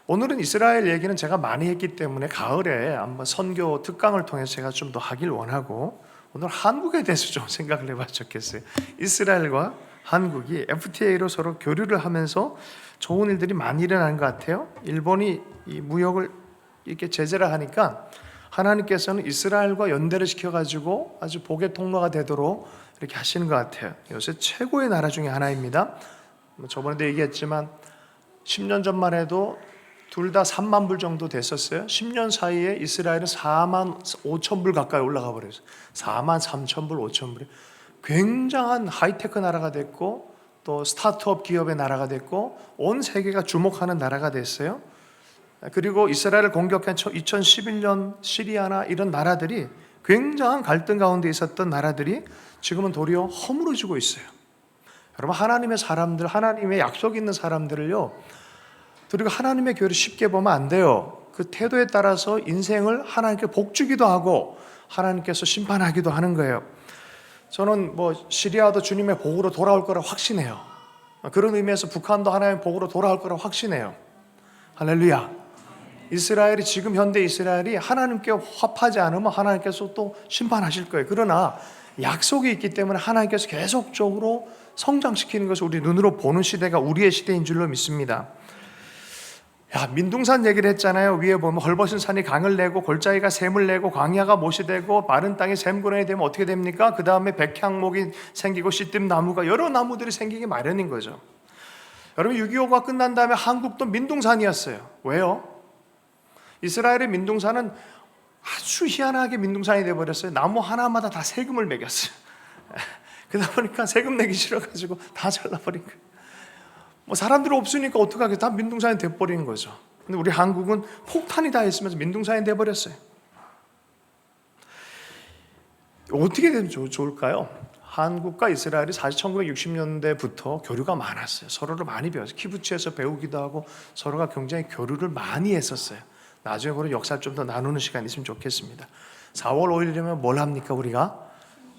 오늘은 이스라엘 얘기는 제가 많이 했기 때문에 가을에 한번 선교 특강을 통해서 제가 좀 더 하길 원하고 오늘 한국에 대해서 좀 생각을 해봐도 좋겠어요. 이스라엘과 한국이 FTA로 서로 교류를 하면서 좋은 일들이 많이 일어나는 것 같아요. 일본이 이 무역을 이렇게 제재를 하니까 하나님께서는 이스라엘과 연대를 시켜가지고 아주 복의 통로가 되도록 이렇게 하시는 것 같아요. 요새 최고의 나라 중에 하나입니다. 저번에도 얘기했지만 10년 전만 해도 둘 다 3만 불 정도 됐었어요. 10년 사이에 이스라엘은 4만 5천 불 가까이 올라가 버렸어요. 4만 3천 불, 5천 불이 굉장한 하이테크 나라가 됐고 또 스타트업 기업의 나라가 됐고 온 세계가 주목하는 나라가 됐어요. 그리고 이스라엘을 공격한 2011년 시리아나 이런 나라들이 굉장한 갈등 가운데 있었던 나라들이 지금은 도리어 허물어지고 있어요. 여러분, 하나님의 사람들, 하나님의 약속 있는 사람들을요, 그리고 하나님의 교회를 쉽게 보면 안 돼요. 그 태도에 따라서 인생을 하나님께 복주기도 하고 하나님께서 심판하기도 하는 거예요. 저는 시리아도 주님의 복으로 돌아올 거라 확신해요. 그런 의미에서 북한도 하나님의 복으로 돌아올 거라 확신해요. 할렐루야. 이스라엘이, 지금 현대 이스라엘이 하나님께 합하지 않으면 하나님께서 또 심판하실 거예요. 그러나 약속이 있기 때문에 하나님께서 계속적으로 성장시키는 것을 우리 눈으로 보는 시대가 우리의 시대인 줄로 믿습니다. 민둥산 얘기를 했잖아요. 위에 보면 헐벗은 산이 강을 내고 골짜기가 샘을 내고 광야가 못이 되고 마른 땅이 샘구렁이 되면 어떻게 됩니까? 그 다음에 백향목이 생기고 씨뜸나무가, 여러 나무들이 생기기 마련인 거죠. 여러분, 6.25가 끝난 다음에 한국도 민둥산이었어요. 왜요? 이스라엘의 민둥산은 아주 희한하게 민둥산이 되어버렸어요. 나무 하나마다 다 세금을 매겼어요. 그러다 보니까 세금 내기 싫어가지고 다 잘라버린 거예요. 사람들이 없으니까 어떡하게, 다 민둥산이 돼버린 거죠. 근데 우리 한국은 폭탄이 다 있으면서 민둥산이 돼버렸어요. 어떻게 되면 좋을까요? 한국과 이스라엘이 사실 1960년대부터 교류가 많았어요. 서로를 많이 배웠어요. 키부츠에서 배우기도 하고 서로가 굉장히 교류를 많이 했었어요. 나중에 그런 역사를 좀 더 나누는 시간이 있으면 좋겠습니다. 4월 5일이면 뭘 합니까, 우리가?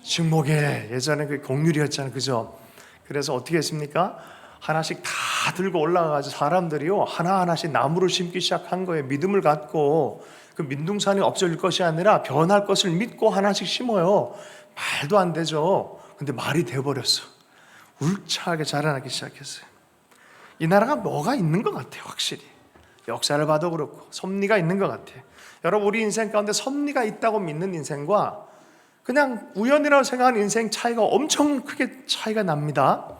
식목일. 예전에 그 공휴일이었잖아요. 그죠? 그래서 어떻게 했습니까? 하나씩 다 들고 올라가가지고 사람들이요, 하나하나씩 나무를 심기 시작한 거예요. 믿음을 갖고. 그 민둥산이 없어질 것이 아니라 변할 것을 믿고 하나씩 심어요. 말도 안 되죠. 근데 말이 돼버렸어. 울창하게 자라나기 시작했어요. 이 나라가 뭐가 있는 것 같아요, 확실히. 역사를 봐도 그렇고 섭리가 있는 것 같아요. 여러분, 우리 인생 가운데 섭리가 있다고 믿는 인생과 그냥 우연이라고 생각하는 인생 차이가 엄청 크게 차이가 납니다.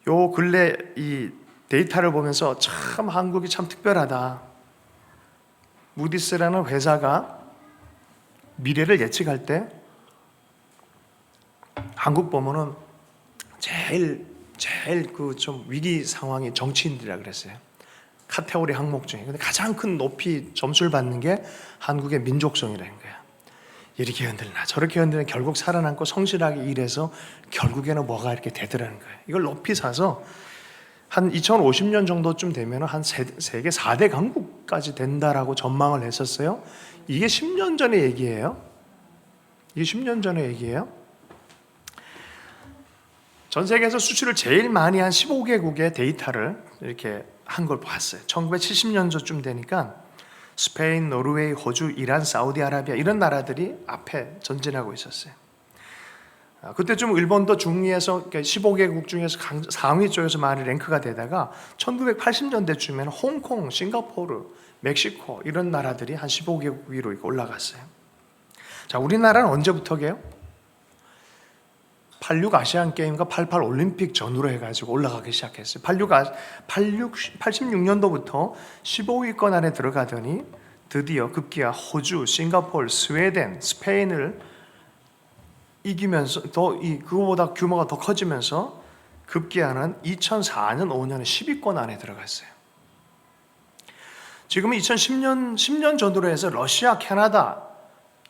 요 근래 이 데이터를 보면서 참 한국이 참 특별하다. 무디스라는 회사가 미래를 예측할 때 한국 보면은 제일 그 좀 위기 상황이 정치인들이라 그랬어요. 카테고리 항목 중에. 근데 가장 큰 높이 점수를 받는 게 한국의 민족성이라는 거야. 이렇게 흔들나 저렇게 흔들나 결국 살아남고 성실하게 일해서 결국에는 뭐가 이렇게 되더라는 거예요. 이걸 높이 사서 한 2050년 정도쯤 되면 한 세계 4대 강국까지 된다라고 전망을 했었어요. 이게 10년 전의 얘기예요. 이게 10년 전의 얘기예요. 전 세계에서 수출을 제일 많이 한 15개국의 데이터를 이렇게 한 걸 봤어요. 1970년도쯤 되니까 스페인, 노르웨이, 호주, 이란, 사우디아라비아 이런 나라들이 앞에 전진하고 있었어요. 그때 좀 일본도 중위에서 15개국 중에서 상위 쪽에서 많이 랭크가 되다가 1980년대쯤에는 홍콩, 싱가포르, 멕시코 이런 나라들이 한 15개국 위로 올라갔어요. 자, 우리나라는 언제부터게요? 86 아시안 게임과 88 올림픽 전후로 해가지고 올라가기 시작했어요. 86년도부터 15위권 안에 들어가더니 드디어 급기야 호주, 싱가포르, 스웨덴, 스페인을 이기면서 그거보다 규모가 더 커지면서 급기야는 2004년, 5년에 10위권 안에 들어갔어요. 지금은 2010년 전후로 해서 러시아, 캐나다,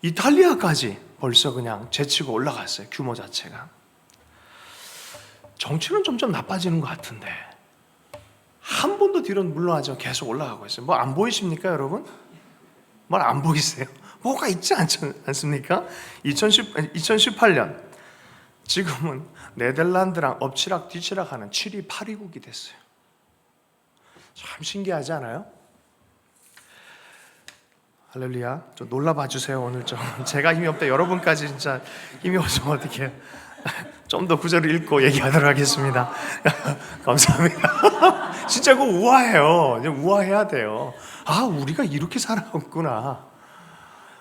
이탈리아까지 벌써 그냥 제치고 올라갔어요. 규모 자체가. 정치는 점점 나빠지는 것 같은데 한 번도 뒤로 물러나지 계속 올라가고 있어요. 뭐 안 보이십니까, 여러분? 뭘 안 보이세요? 뭐가 있지 않습니까? 2018년 지금은 네덜란드랑 엎치락 뒤치락 하는 7위 8위국이 됐어요. 참 신기하지 않아요? 할렐루야. 좀 놀라봐 주세요. 오늘 좀 제가 힘이 없다. 여러분까지 진짜 힘이 없으면 어떡해요. 좀 더 구절을 읽고 얘기하도록 하겠습니다. 감사합니다. 진짜 그거 우아해요. 우아해야 돼요. 아, 우리가 이렇게 살아왔구나.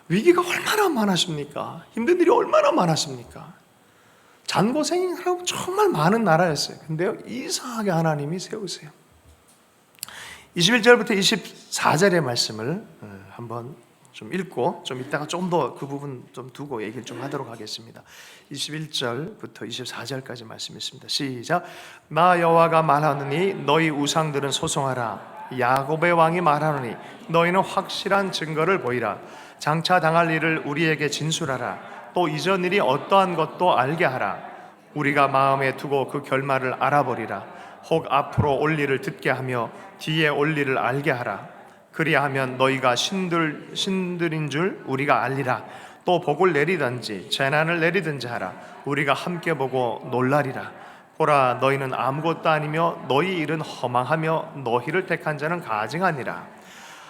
위기가 얼마나 많았습니까? 힘든 일이 얼마나 많았습니까? 잔고생하고 정말 많은 나라였어요. 근데요, 이상하게 하나님이 세우세요. 21절부터 24절의 말씀을 한번 좀 읽고 좀 이따가 좀 더 그 부분 좀 두고 얘기를 좀 하도록 하겠습니다. 21절부터 24절까지 말씀 있습니다. 시작. 나 여호와가 말하느니 너희 우상들은 소송하라. 야곱의 왕이 말하노니 너희는 확실한 증거를 보이라. 장차 당할 일을 우리에게 진술하라. 또 이전 일이 어떠한 것도 알게 하라. 우리가 마음에 두고 그 결말을 알아보리라. 혹 앞으로 올 일을 듣게 하며 뒤에 올 일을 알게 하라. 그리하면 너희가 신들인 줄 우리가 알리라. 또 복을 내리든지 재난을 내리든지 하라. 우리가 함께 보고 놀라리라. 보라, 너희는 아무것도 아니며 너희 일은 허망하며 너희를 택한 자는 가증하니라.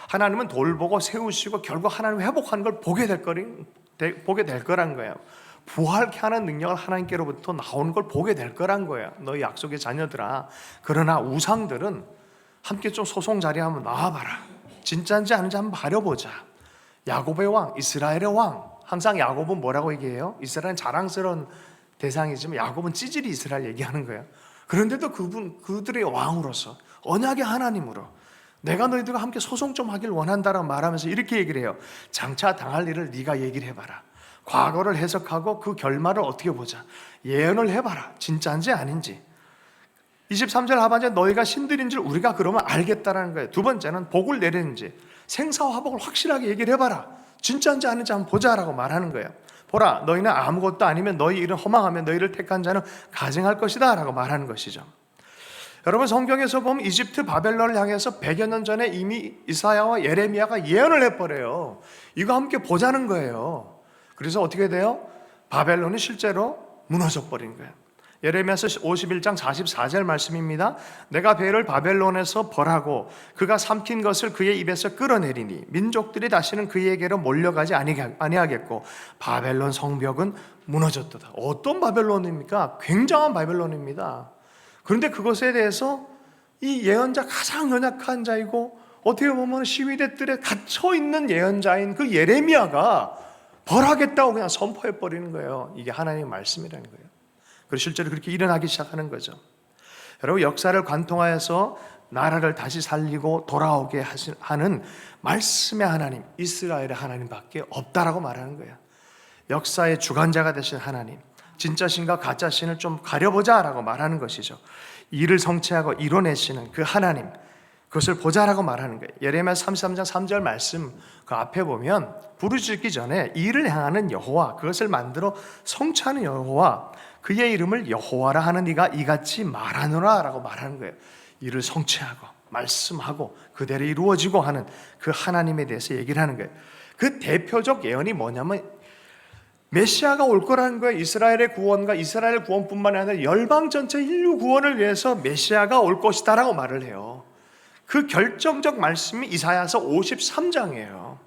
하나님은 돌보고 세우시고 결국 하나님 회복하는 걸 보게 될 거란 거예요. 부활케 하는 능력을 하나님께로부터 나오는 걸 보게 될 거란 거예요. 너희 약속의 자녀들아. 그러나 우상들은 함께 좀 소송 자리에 한번 나와봐라. 진짜인지 아닌지 한번 가려보자. 야곱의 왕, 이스라엘의 왕. 항상 야곱은 뭐라고 얘기해요? 이스라엘은 자랑스러운 대상이지만 야곱은 찌질이 이스라엘 얘기하는 거예요. 그런데도 그들의 왕으로서 언약의 하나님으로 내가 너희들과 함께 소송 좀 하길 원한다라고 말하면서 이렇게 얘기를 해요. 장차 당할 일을 네가 얘기를 해봐라. 과거를 해석하고 그 결말을 어떻게 보자. 예언을 해봐라. 진짜인지 아닌지. 23절 하반절에 너희가 신들인 줄 우리가 그러면 알겠다라는 거예요. 두 번째는 복을 내리는지 생사화복을 확실하게 얘기를 해봐라. 진짜인지 아닌지 한번 보자라고 말하는 거예요. 보라, 너희는 아무것도 아니면 너희 일은 허망하며 너희를 택한 자는 가증할 것이다 라고 말하는 것이죠. 여러분, 성경에서 보면 이집트 바벨론을 향해서 100여 년 전에 이미 이사야와 예레미야가 예언을 해버려요. 이거 함께 보자는 거예요. 그래서 어떻게 돼요? 바벨론이 실제로 무너져 버린 거예요. 예레미야서 51장 44절 말씀입니다. 내가 배를 바벨론에서 벌하고 그가 삼킨 것을 그의 입에서 끌어내리니 민족들이 다시는 그에게로 몰려가지 아니하겠고 바벨론 성벽은 무너졌도다. 어떤 바벨론입니까? 굉장한 바벨론입니다. 그런데 그것에 대해서 이 예언자 가장 연약한 자이고 어떻게 보면 시위대들에 갇혀있는 예언자인 그 예레미야가 벌하겠다고 그냥 선포해버리는 거예요. 이게 하나님의 말씀이라는 거예요. 그리고 실제로 그렇게 일어나기 시작하는 거죠. 여러분, 역사를 관통하여서 나라를 다시 살리고 돌아오게 하는 말씀의 하나님, 이스라엘의 하나님밖에 없다라고 말하는 거예요. 역사의 주관자가 되신 하나님, 진짜 신과 가짜 신을 좀 가려보자라고 말하는 것이죠. 일을 성취하고 이뤄내시는 그 하나님, 그것을 보자라고 말하는 거예요. 예레미야 33장 3절 말씀 그 앞에 보면 부르짖기 전에 일을 향하는 여호와, 그것을 만들어 성취하는 여호와, 그의 이름을 여호와라 하는 이가 이같이 말하노라 라고 말하는 거예요. 일을 성취하고 말씀하고 그대로 이루어지고 하는 그 하나님에 대해서 얘기를 하는 거예요. 그 대표적 예언이 뭐냐면 메시아가 올 거라는 거예요. 이스라엘의 구원과 이스라엘 구원뿐만 아니라 열방 전체 인류 구원을 위해서 메시아가 올 것이다 라고 말을 해요. 그 결정적 말씀이 이사야서 53장이에요.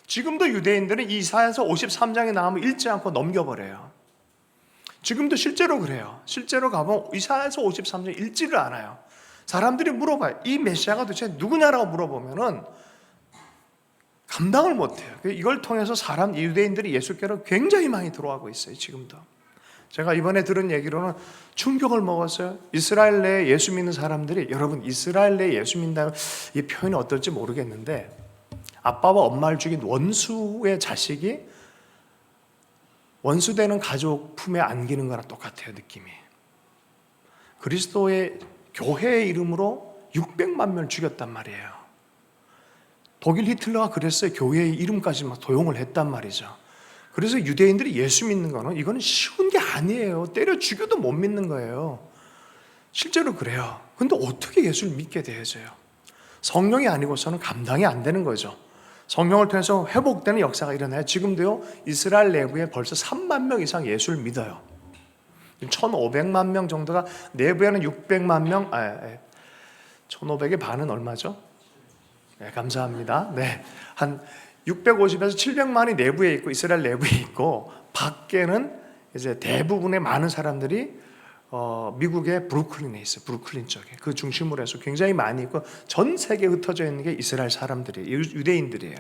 지금도 유대인들은 이사야서 53장에 나오면 읽지 않고 넘겨버려요. 지금도 실제로 그래요. 실제로 가보면 이사야서 53장 읽지를 않아요. 사람들이 물어봐요. 이 메시아가 도대체 누구냐라고 물어보면은 감당을 못해요. 이걸 통해서 유대인들이 예수께로 굉장히 많이 들어가고 있어요. 지금도. 제가 이번에 들은 얘기로는 충격을 먹었어요. 이스라엘 내에 예수 믿는 사람들이, 여러분 이스라엘 내에 예수 믿는다는 이 표현이 어떨지 모르겠는데 아빠와 엄마를 죽인 원수의 자식이 원수되는 가족 품에 안기는 거랑 똑같아요. 느낌이. 그리스도의 교회의 이름으로 600만 명을 죽였단 말이에요. 독일 히틀러가 그랬어요. 교회의 이름까지 막 도용을 했단 말이죠. 그래서 유대인들이 예수 믿는 거는 이거는 쉬운 게 아니에요. 때려 죽여도 못 믿는 거예요. 실제로 그래요. 근데 어떻게 예수를 믿게 되어져요? 성령이 아니고서는 감당이 안 되는 거죠. 성령을 통해서 회복되는 역사가 일어나요. 지금도요, 이스라엘 내부에 벌써 3만 명 이상 예수를 믿어요. 1,500만 명 정도가, 내부에는 600만 명, 1,500의 반은 얼마죠? 네, 감사합니다. 네, 한 650에서 700만이 내부에 있고 이스라엘 내부에 있고 밖에는 이제 대부분의 많은 사람들이 미국의 브루클린에 있어요. 브루클린 쪽에 그 중심으로 해서 굉장히 많이 있고 전 세계에 흩어져 있는 게 이스라엘 사람들이에요. 유대인들이에요.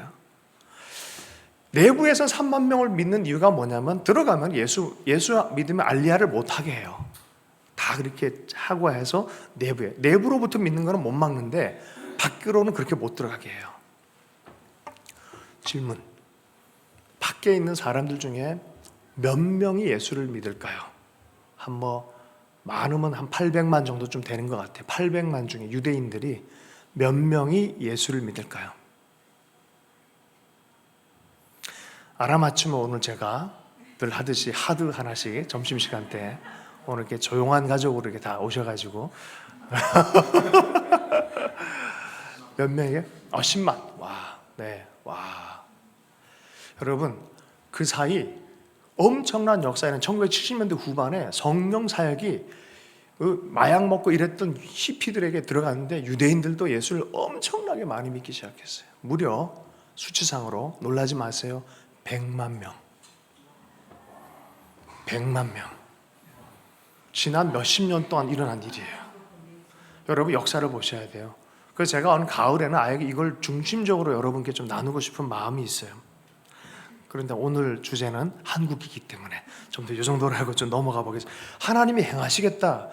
내부에서 3만 명을 믿는 이유가 뭐냐면 들어가면 예수 믿으면 알리야를 못하게 해요. 다 그렇게 하고 해서 내부로부터 믿는 거는 못 막는데 밖으로는 그렇게 못 들어가게 해요. 질문. 밖에 있는 사람들 중에 몇 명이 예수를 믿을까요? 많으면 한 800만 정도 좀 되는 것 같아요. 800만 중에 유대인들이 몇 명이 예수를 믿을까요? 알아맞히면 오늘 제가 늘 하듯이 하드 하나씩 점심시간 때 오늘 이렇게 조용한 가족으로 이렇게 다 오셔가지고 몇 명이에요? 10만. 와, 네, 와. 여러분, 그 사이 엄청난 역사에는 1970년대 후반에 성령 사역이 마약 먹고 이랬던 히피들에게 들어갔는데 유대인들도 예수를 엄청나게 많이 믿기 시작했어요. 무려 수치상으로 놀라지 마세요. 100만 명. 100만 명. 지난 몇십 년 동안 일어난 일이에요. 여러분 역사를 보셔야 돼요. 그래서 제가 어느 가을에는 아예 이걸 중심적으로 여러분께 좀 나누고 싶은 마음이 있어요. 그런데 오늘 주제는 한국이기 때문에 좀 더 이 정도로 하고 좀 넘어가 보겠습니다. 하나님이 행하시겠다,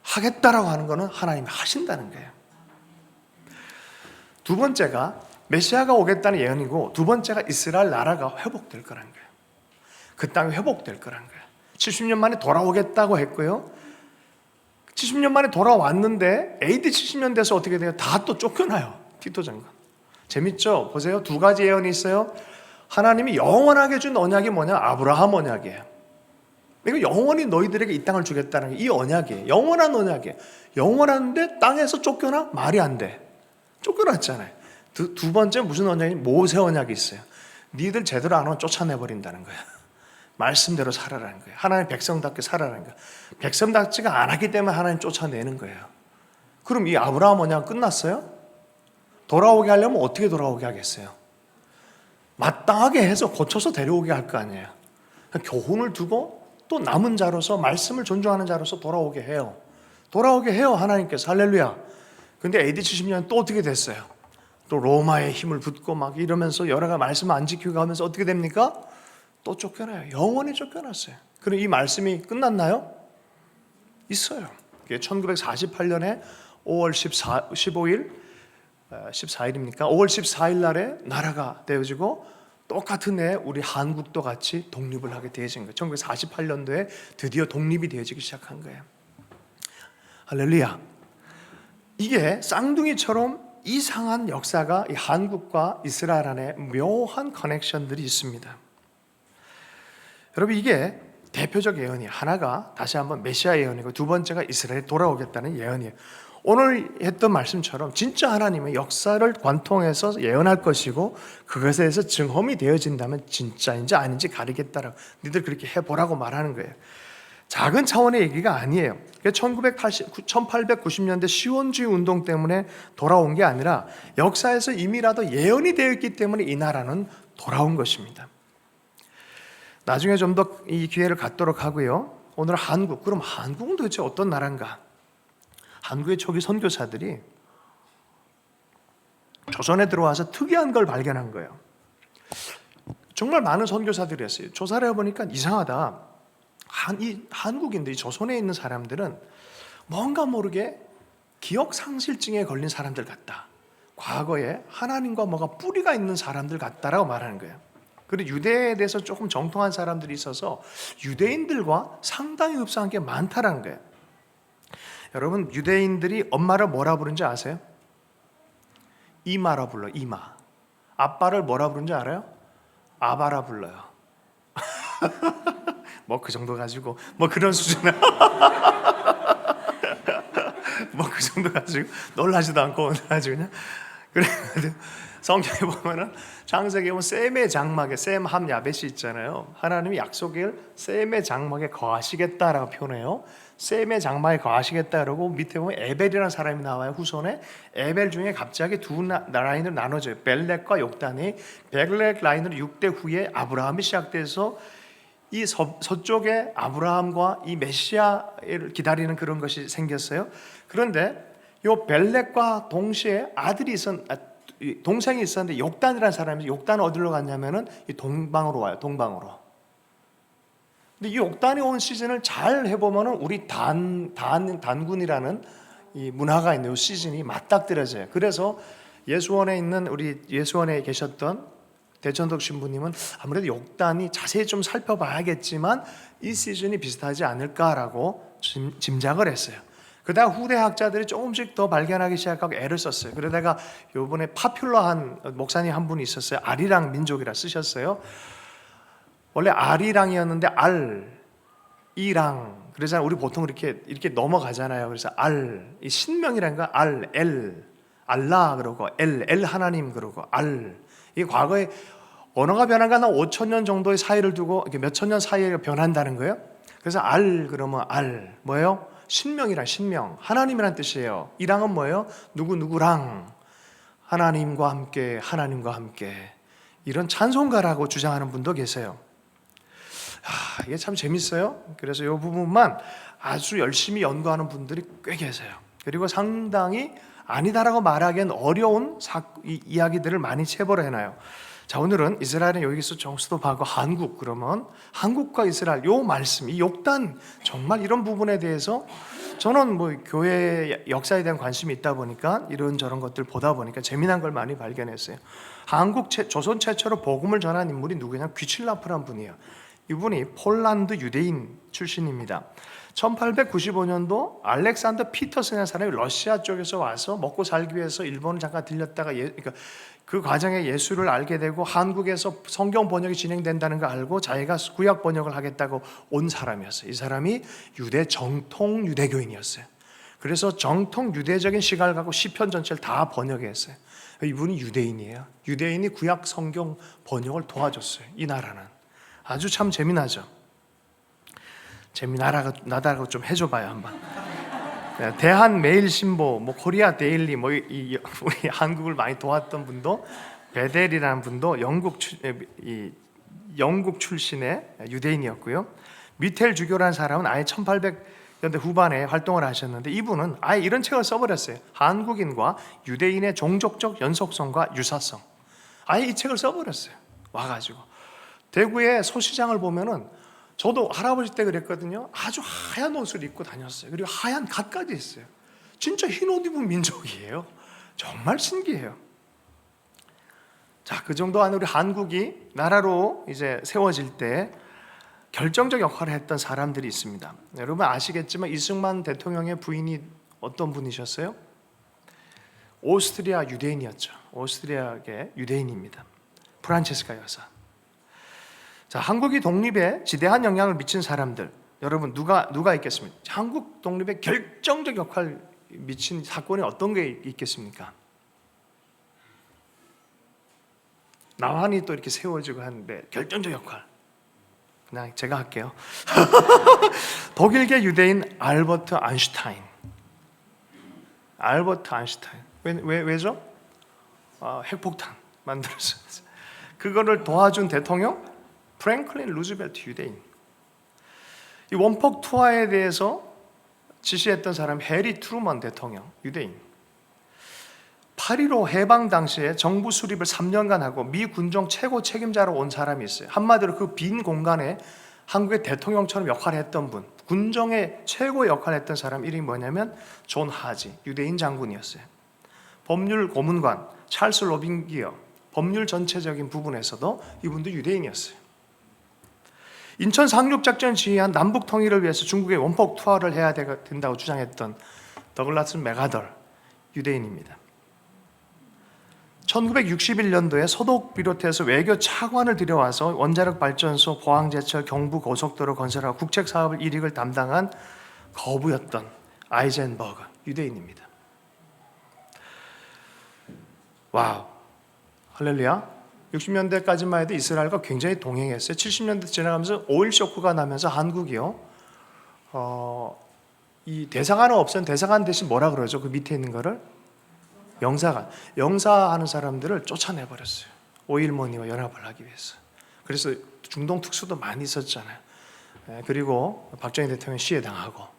하겠다라고 하는 것은 하나님이 하신다는 거예요. 두 번째가 메시아가 오겠다는 예언이고, 두 번째가 이스라엘 나라가 회복될 거라는 거예요. 그 땅이 회복될 거라는 거예요. 70년 만에 돌아오겠다고 했고요. 70년 만에 돌아왔는데 AD 70년 돼서 어떻게 돼요? 다 또 쫓겨나요. 티토 장관. 재밌죠? 보세요. 두 가지 예언이 있어요. 하나님이 영원하게 준 언약이 뭐냐? 아브라함 언약이에요. 이거 영원히 너희들에게 이 땅을 주겠다는 게 이 언약이에요. 영원한 언약이에요. 영원한데 땅에서 쫓겨나? 말이 안 돼. 쫓겨났잖아요. 두 번째 무슨 언약이? 모세 언약이 있어요. 니들 제대로 안 하면 쫓아내버린다는 거야. 말씀대로 살아라는 거예요. 하나님 백성답게 살아라는 거예요. 백성답지가 않았기 때문에 하나님 쫓아내는 거예요. 그럼 이 아브라함 언약 끝났어요? 돌아오게 하려면 어떻게 돌아오게 하겠어요? 마땅하게 해서 고쳐서 데려오게 할 거 아니에요. 교훈을 두고 또 남은 자로서 말씀을 존중하는 자로서 돌아오게 해요. 돌아오게 해요, 하나님께서. 할렐루야. 근데 AD 70년 또 어떻게 됐어요? 또 로마의 힘을 붙고 막 이러면서 여러 가지 말씀을 안 지키고 하면서 어떻게 됩니까? 또 쫓겨나요. 영원히 쫓겨났어요. 그럼 이 말씀이 끝났나요? 있어요. 1948년에 5월 15일 14일입니까? 5월 14일 날에 나라가 되어지고 똑같은 해 우리 한국도 같이 독립을 하게 되어진 거예요. 1948년도에 드디어 독립이 되어지기 시작한 거예요. 할렐루야. 이게 쌍둥이처럼 이상한 역사가 이 한국과 이스라엘 안에 묘한 커넥션들이 있습니다. 여러분 이게 대표적 예언이에요. 하나가 다시 한번 메시아 예언이고 두 번째가 이스라엘이 돌아오겠다는 예언이에요. 오늘 했던 말씀처럼 진짜 하나님의 역사를 관통해서 예언할 것이고 그것에 대해서 증험이 되어진다면 진짜인지 아닌지 가리겠다라고 니들 그렇게 해보라고 말하는 거예요. 작은 차원의 얘기가 아니에요. 1890년대 시원주의 운동 때문에 돌아온 게 아니라 역사에서 이미라도 예언이 되어 있기 때문에 이 나라는 돌아온 것입니다. 나중에 좀 더 이 기회를 갖도록 하고요. 오늘 한국, 그럼 한국은 도대체 어떤 나라인가? 한국의 초기 선교사들이 조선에 들어와서 특이한 걸 발견한 거예요. 정말 많은 선교사들이었어요. 조사를 해보니까 이상하다. 한국인들, 이 조선에 있는 사람들은 뭔가 모르게 기억상실증에 걸린 사람들 같다. 과거에 하나님과 뭐가 뿌리가 있는 사람들 같다라고 말하는 거예요. 그리고 유대에 대해서 조금 정통한 사람들이 있어서 유대인들과 상당히 흡사한 게 많다라는 거예요. 여러분 유대인들이 엄마를 뭐라 부르는지 아세요? 이마라 불러요. 이마. 아빠를 뭐라 부르는지 알아요? 아바라 불러요. 뭐 그 정도 가지고 뭐 그런 수준에 뭐 그 정도 가지고 놀라지도 않고 아주 그냥 그래. 성경에 보면은 창세기에 보면 셈의 장막에 셈, 함, 야벳이 있잖아요. 하나님이 약속을 셈의 장막에 거하시겠다라고 표현해요. 셈의 장막에 거하시겠다 그러고 밑에 보면 에벨이라는 사람이 나와요. 후손에 에벨 중에 갑자기 두 라인으로 나눠져요. 벨렉과 욕단이. 벨렉 라인으로 6대 후에 아브라함이 시작돼서 이 서쪽에 아브라함과 이 메시아를 기다리는 그런 것이 생겼어요. 그런데 이 벨렉과 동시에 동생이 있었는데 욕단이라는 사람이 욕단은 어디로 갔냐면은 이 동방으로 와요. 동방으로. 근데 이 욕단이 온 시즌을 잘 해보면은 우리 단군이라는 이 문화가 있는 이 시즌이 맞닥뜨려져요. 그래서 예수원에 있는 우리 예수원에 계셨던 대천덕 신부님은 아무래도 욕단이 자세히 좀 살펴봐야겠지만 이 시즌이 비슷하지 않을까라고 짐작을 했어요. 그다음 후대 학자들이 조금씩 더 발견하기 시작하고 애를 썼어요. 그러다가 요번에 파퓰러한 목사님 한 분이 있었어요. 아리랑 민족이라 쓰셨어요. 원래 아리랑이었는데 이랑 그래서 우리 보통 이렇게 넘어가잖아요. 그래서 이 신명이라는 거 알라 그러고 엘 하나님 그러고 이게 과거에 언어가 변한 건 한 5,000년 정도의 사이를 두고 이렇게 몇천 년 사이에 변한다는 거예요. 그래서 그러면 뭐예요? 신명이란 신명, 하나님이란 뜻이에요. 이랑은 뭐예요? 누구랑 하나님과 함께 이런 찬송가라고 주장하는 분도 계세요. 이게 참 재밌어요. 그래서 이 부분만 아주 열심히 연구하는 분들이 꽤 계세요. 그리고 상당히 아니다라고 말하기엔 어려운 이야기들을 많이 체벌을 해놔요. 자, 오늘은 이스라엘은 여기서 정수도하고 한국, 그러면 한국과 이스라엘 요 말씀, 이 욕단, 정말 이런 부분에 대해서 저는 뭐 교회 역사에 대한 관심이 있다 보니까 이런저런 것들 보다 보니까 재미난 걸 많이 발견했어요. 조선 최초로 복음을 전한 인물이 누구냐? 귀칠라프란 분이에요. 이분이 폴란드 유대인 출신입니다. 1895년도 알렉산더 피터슨이라는 사람이 러시아 쪽에서 와서 먹고 살기 위해서 일본을 잠깐 들렸다가 그러니까 그 과정에 예수를 알게 되고 한국에서 성경 번역이 진행된다는 걸 알고 자기가 구약 번역을 하겠다고 온 사람이었어요. 이 사람이 정통 유대교인이었어요. 그래서 정통 유대적인 시각을 갖고 시편 전체를 다 번역했어요. 이분이 유대인이에요. 유대인이 구약 성경 번역을 도와줬어요. 이 나라는 아주 참 재미나죠. 재미나다라고 좀 해줘봐요 한번. 대한 매일신보, 코리아 데일리, 우리 한국을 많이 도왔던 분도 베델이라는 분도 영국 출신의 유대인이었고요. 미텔 주교라는 사람은 아예 1800년대 후반에 활동을 하셨는데 이분은 아예 이런 책을 써버렸어요. 한국인과 유대인의 종족적 연속성과 유사성. 아예 이 책을 써버렸어요. 와가지고 대구의 소시장을 보면은 저도 할아버지 때 그랬거든요. 아주 하얀 옷을 입고 다녔어요. 그리고 하얀 갓까지 있어요. 진짜 흰 옷 입은 민족이에요. 정말 신기해요. 자, 그 정도 한 우리 한국이 나라로 이제 세워질 때 결정적 역할을 했던 사람들이 있습니다. 여러분 아시겠지만 이승만 대통령의 부인이 어떤 분이셨어요? 오스트리아 유대인이었죠. 오스트리아계 유대인입니다. 프란체스카 여사. 자, 한국이 독립에 지대한 영향을 미친 사람들, 여러분 누가 있겠습니까? 한국 독립에 결정적 역할을 미친 사건이 어떤 게 있겠습니까? 나환이 또 이렇게 세워지고 하는데 결정적 역할 그냥 제가 할게요. 독일계 유대인 알버트 아인슈타인. 왜죠? 핵폭탄 만들었어요. 그거를 도와준 대통령 프랭클린 루즈벨트 유대인. 이 원폭 투하에 대해서 지시했던 사람 해리 트루먼 대통령 유대인. 8.15 해방 당시에 정부 수립을 3년간 하고 미 군정 최고 책임자로 온 사람이 있어요. 한마디로 그 빈 공간에 한국의 대통령처럼 역할을 했던 분, 군정의 최고 역할을 했던 사람 이름이 뭐냐면 존 하지, 유대인 장군이었어요. 법률 고문관 찰스 로빙기어, 법률 전체적인 부분에서도 이분도 유대인이었어요. 인천 상륙작전 지휘한 남북 통일을 위해서 중국의 원폭 투하를 해야 된다고 주장했던 더글라스 맥아덜 유대인입니다. 1961년도에 소독 비롯해서 외교 차관을 들여와서 원자력 발전소, 포항제철, 경부 고속도로 건설하고 국책 사업을 일익을 담당한 거부였던 아이젠버그 유대인입니다. 와우, 할렐루야. 60년대까지만 해도 이스라엘과 굉장히 동행했어요. 70년대 지나가면서 오일 쇼크가 나면서 한국이요. 이 대사관은 없었는데 대사관 대신 뭐라 그러죠? 그 밑에 있는 거를 영사관. 영사하는 사람들을 쫓아내버렸어요. 오일머니와 연합을 하기 위해서. 그래서 중동 특수도 많이 있었잖아요. 그리고 박정희 대통령 시해 당하고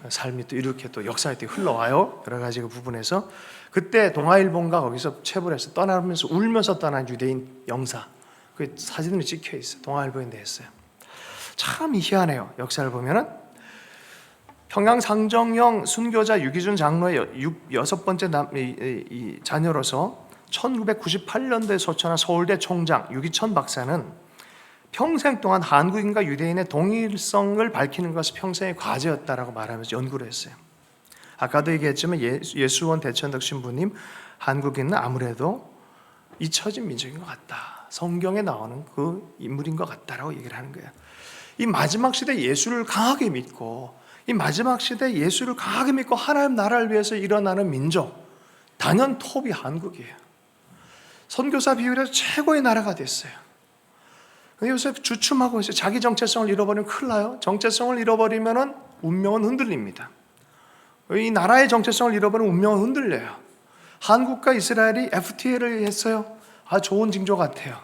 삶이 또 이렇게 또 역사에 또 흘러와요. 여러 가지 그 부분에서 그때 동아일보가 거기서 체불해서 떠나면서 울면서 떠난 유대인 영사 그 사진이 찍혀 있어요. 동아일보에 냈어요. 참 희한해요. 역사를 보면은 평양 상정영 순교자 유기준 장로의 여섯 번째 자녀로서 1998년도에 소천한 서울대 총장 유기천 박사는 평생 동안 한국인과 유대인의 동일성을 밝히는 것이 평생의 과제였다라고 말하면서 연구를 했어요. 아까도 얘기했지만 예수원 대천덕 신부님, 한국인은 아무래도 잊혀진 민족인 것 같다. 성경에 나오는 그 인물인 것 같다라고 얘기를 하는 거예요. 이 마지막 시대 예수를 강하게 믿고, 이 마지막 시대 예수를 강하게 믿고 하나님 나라를 위해서 일어나는 민족, 단연 톱이 한국이에요. 선교사 비율에서 최고의 나라가 됐어요. 근데 요새 주춤하고 있어요. 자기 정체성을 잃어버리면 큰일 나요. 정체성을 잃어버리면 운명은 흔들립니다. 이 나라의 정체성을 잃어버리면 운명은 흔들려요. 한국과 이스라엘이 FTA를 했어요. 좋은 징조 같아요.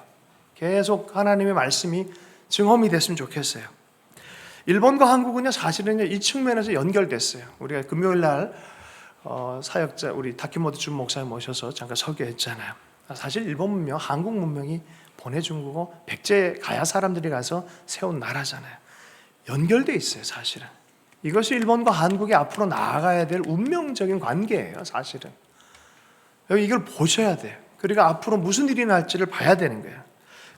계속 하나님의 말씀이 증언이 됐으면 좋겠어요. 일본과 한국은요, 사실은요, 이 측면에서 연결됐어요. 우리가 금요일 날 사역자 우리 타키모토 준 목사님 모셔서 잠깐 설교했잖아요. 사실 일본 문명, 한국 문명이 보내준 거고 백제 가야 사람들이 가서 세운 나라잖아요. 연결돼 있어요, 사실은. 이것이 일본과 한국이 앞으로 나아가야 될 운명적인 관계예요, 사실은. 이걸 보셔야 돼요. 그러니까 앞으로 무슨 일이 날지를 봐야 되는 거예요.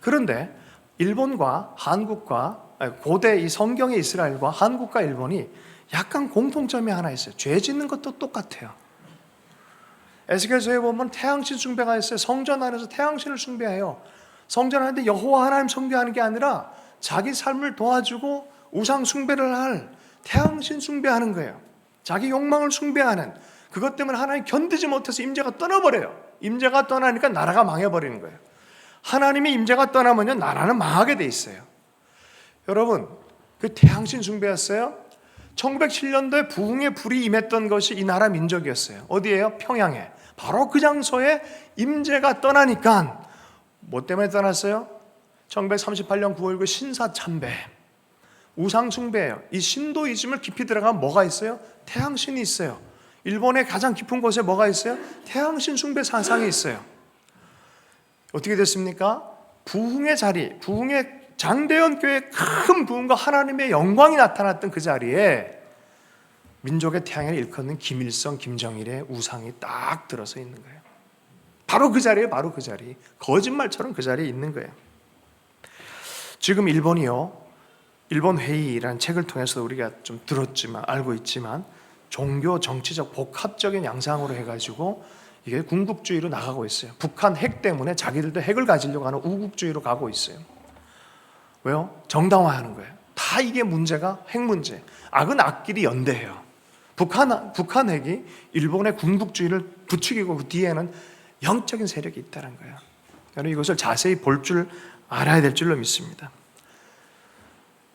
그런데 일본과 한국과 고대 이 성경의 이스라엘과 한국과 일본이 약간 공통점이 하나 있어요. 죄 짓는 것도 똑같아요. 에스겔서에 보면 태양신 숭배가 있어요. 성전 안에서 태양신을 숭배해요. 성전 안에 여호와 하나님 숭배하는 게 아니라 자기 삶을 도와주고 우상 숭배를 할 태양신 숭배하는 거예요. 자기 욕망을 숭배하는, 그것 때문에 하나님 견디지 못해서 임재가 떠나버려요. 임재가 떠나니까 나라가 망해버리는 거예요. 하나님의 임재가 떠나면요, 나라는 망하게 돼 있어요. 여러분, 그 태양신 숭배였어요. 1907년도에 부흥의 불이 임했던 것이 이 나라 민족이었어요. 어디예요? 평양에. 바로 그 장소에 임재가 떠나니까 뭐 때문에 떠났어요? 1938년 9월 그 신사참배, 우상 숭배예요. 이 신도이즘을 깊이 들어가면 뭐가 있어요? 태양신이 있어요. 일본의 가장 깊은 곳에 뭐가 있어요? 태양신 숭배 사상이 있어요. 어떻게 됐습니까? 부흥의 자리, 부흥의 장대현 교회 큰 부흥과 하나님의 영광이 나타났던 그 자리에 민족의 태양을 일컫는 김일성, 김정일의 우상이 딱 들어서 있는 거예요. 바로 그 자리에, 바로 그 자리. 거짓말처럼 그 자리에 있는 거예요. 지금 일본이요, 일본 회의라는 책을 통해서 우리가 좀 들었지만, 알고 있지만, 종교, 정치적, 복합적인 양상으로 해가지고 이게 군국주의로 나가고 있어요. 북한 핵 때문에 자기들도 핵을 가지려고 하는 우국주의로 가고 있어요. 왜요? 정당화하는 거예요. 다 이게 문제가 핵 문제. 악은 악끼리 연대해요. 북한 핵이 일본의 군국주의를 부추기고 그 뒤에는 영적인 세력이 있다는 거예요. 여러분 이것을 자세히 볼 줄 알아야 될 줄로 믿습니다.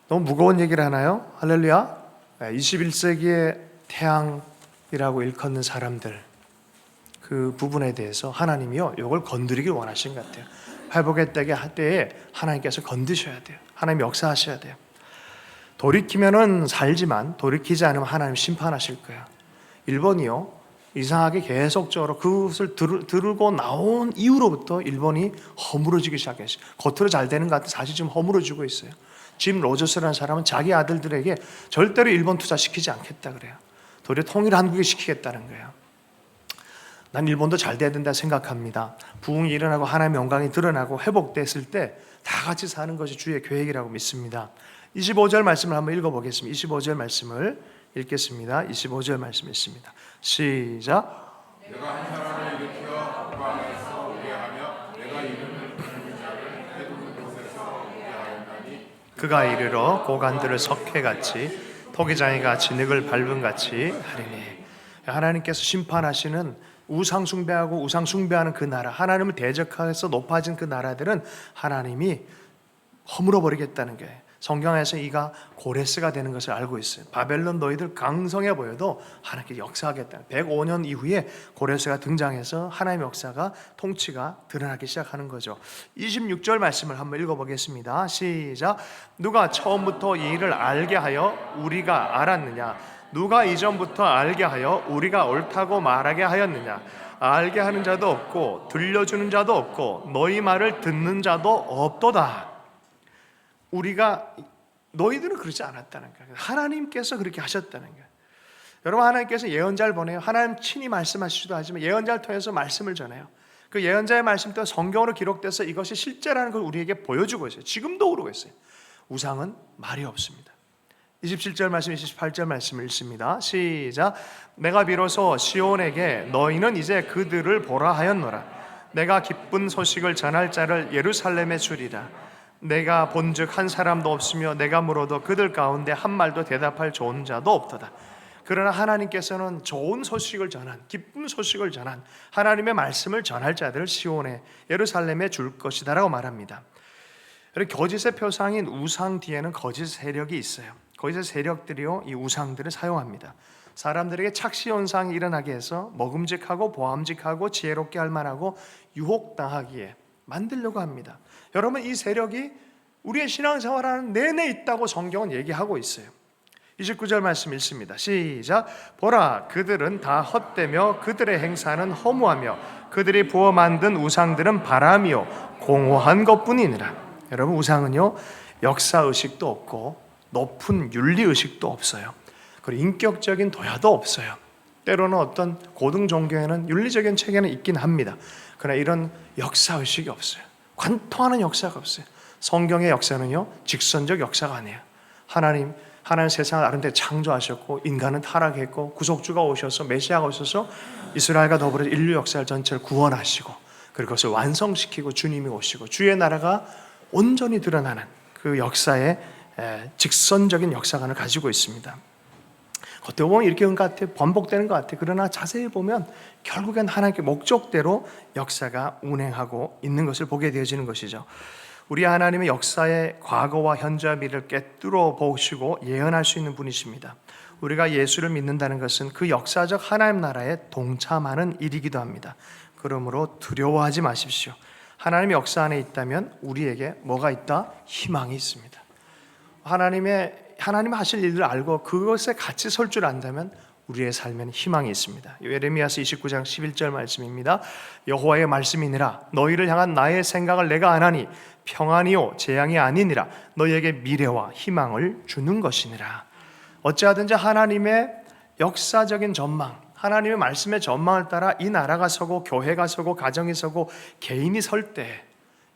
너무 무거운 얘기를 하나요? 할렐루야. 21세기의 태양이라고 일컫는 사람들, 그 부분에 대해서 하나님이요, 이걸 건드리길 원하시는 것 같아요. 회복의 때에 하나님께서 건드셔야 돼요. 하나님 역사하셔야 돼요. 돌이키면은 살지만 돌이키지 않으면 하나님 심판하실 거예요. 일본이요, 이상하게 계속적으로 그것을 들고 나온 이후로부터 일본이 허물어지기 시작했어요. 겉으로 잘 되는 것 같은데 사실 지금 허물어지고 있어요. 짐 로저스라는 사람은 자기 아들들에게 절대로 일본 투자시키지 않겠다 그래요. 도리어 통일 한국에 시키겠다는 거예요. 난 일본도 잘 돼야 된다 생각합니다. 부흥이 일어나고 하나님의 영광이 드러나고 회복됐을 때 다 같이 사는 것이 주의 계획이라고 믿습니다. 25절 말씀을 한번 읽어보겠습니다. 25절 말씀을 읽겠습니다. 25절 말씀 있습니다. 시작. 내가 한 사람을 일으켜 고관에서 오게 하며 내가 이름을 부르는 자를 해두는 곳에서 오게 하였나니 그가 이르러 고관들을 석회같이 토기장이같이 늑을 밟은 같이 하리니. 하나님께서 심판하시는 우상 숭배하고 우상 숭배하는 그 나라, 하나님을 대적해서 높아진 그 나라들은 하나님이 허물어 버리겠다는 게, 성경에서 이가 고레스가 되는 것을 알고 있어요. 바벨론 너희들 강성해 보여도 하나님께 역사하겠다. 105년 이후에 고레스가 등장해서 하나님의 역사가, 통치가 드러나기 시작하는 거죠. 26절 말씀을 한번 읽어보겠습니다. 시작. 누가 처음부터 이 일을 알게 하여 우리가 알았느냐? 누가 이전부터 알게 하여 우리가 옳다고 말하게 하였느냐? 알게 하는 자도 없고 들려주는 자도 없고 너희 말을 듣는 자도 없도다. 너희들은 그렇지 않았다는 거예요. 하나님께서 그렇게 하셨다는 거예요. 여러분, 하나님께서 예언자를 보내요. 하나님 친히 말씀하시기도 하지만 예언자를 통해서 말씀을 전해요. 그 예언자의 말씀 때문에 성경으로 기록돼서 이것이 실제라는 걸 우리에게 보여주고 있어요. 지금도 그러고 있어요. 우상은 말이 없습니다. 27절 말씀, 28절 말씀을 읽습니다. 시작. 내가 비로소 시온에게 너희는 이제 그들을 보라 하였노라. 내가 기쁜 소식을 전할 자를 예루살렘에 주리라. 내가 본즉 한 사람도 없으며 내가 물어도 그들 가운데 한 말도 대답할 좋은 자도 없도다. 그러나 하나님께서는 좋은 소식을 전한, 기쁜 소식을 전한 하나님의 말씀을 전할 자들을 시온에, 예루살렘에 줄 것이다 라고 말합니다. 거짓의 표상인 우상 뒤에는 거짓 세력이 있어요. 거짓의 세력들이요, 이 우상들을 사용합니다. 사람들에게 착시 현상이 일어나게 해서 먹음직하고 보암직하고 지혜롭게 할 만하고 유혹당하기에 만들려고 합니다. 여러분, 이 세력이 우리의 신앙생활하는 내내 있다고 성경은 얘기하고 있어요. 29절 말씀 읽습니다. 시작. 보라, 그들은 다 헛되며 그들의 행사는 허무하며 그들이 부어 만든 우상들은 바람이요 공허한 것뿐이니라. 여러분, 우상은요, 역사의식도 없고 높은 윤리의식도 없어요. 그리고 인격적인 도야도 없어요. 때로는 어떤 고등 종교에는 윤리적인 체계는 있긴 합니다. 그러나 이런 역사의식이 없어요. 관통하는 역사가 없어요. 성경의 역사는요, 직선적 역사가 아니에요. 하나님 세상을 아름답게 창조하셨고 인간은 타락했고 구속주가 오셔서 메시아가 오셔서 이스라엘과 더불어 인류 역사 전체를 구원하시고 그리고 그것을 완성시키고 주님이 오시고 주의 나라가 온전히 드러나는 그 역사의 직선적인 역사관을 가지고 있습니다. 겉에 보면 이렇게 온 것 같아, 반복되는 것 같아. 그러나 자세히 보면 결국엔 하나님의 목적대로 역사가 운행하고 있는 것을 보게 되어지는 것이죠. 우리 하나님의 역사의 과거와 현재와 미래를 꿰뚫어 보시고 예언할 수 있는 분이십니다. 우리가 예수를 믿는다는 것은 그 역사적 하나님 나라에 동참하는 일이기도 합니다. 그러므로 두려워하지 마십시오. 하나님의 역사 안에 있다면 우리에게 뭐가 있다? 희망이 있습니다. 하나님 하실 일을 알고 그것에 같이 설 줄 안다면 우리의 삶에는 희망이 있습니다. 예레미야서 29장 11절 말씀입니다. 여호와의 말씀이니라. 너희를 향한 나의 생각을 내가 아나니 평안이요 재앙이 아니니라. 너희에게 미래와 희망을 주는 것이니라. 어찌하든지 하나님의 역사적인 전망, 하나님의 말씀의 전망을 따라 이 나라가 서고 교회가 서고 가정이 서고 개인이 설 때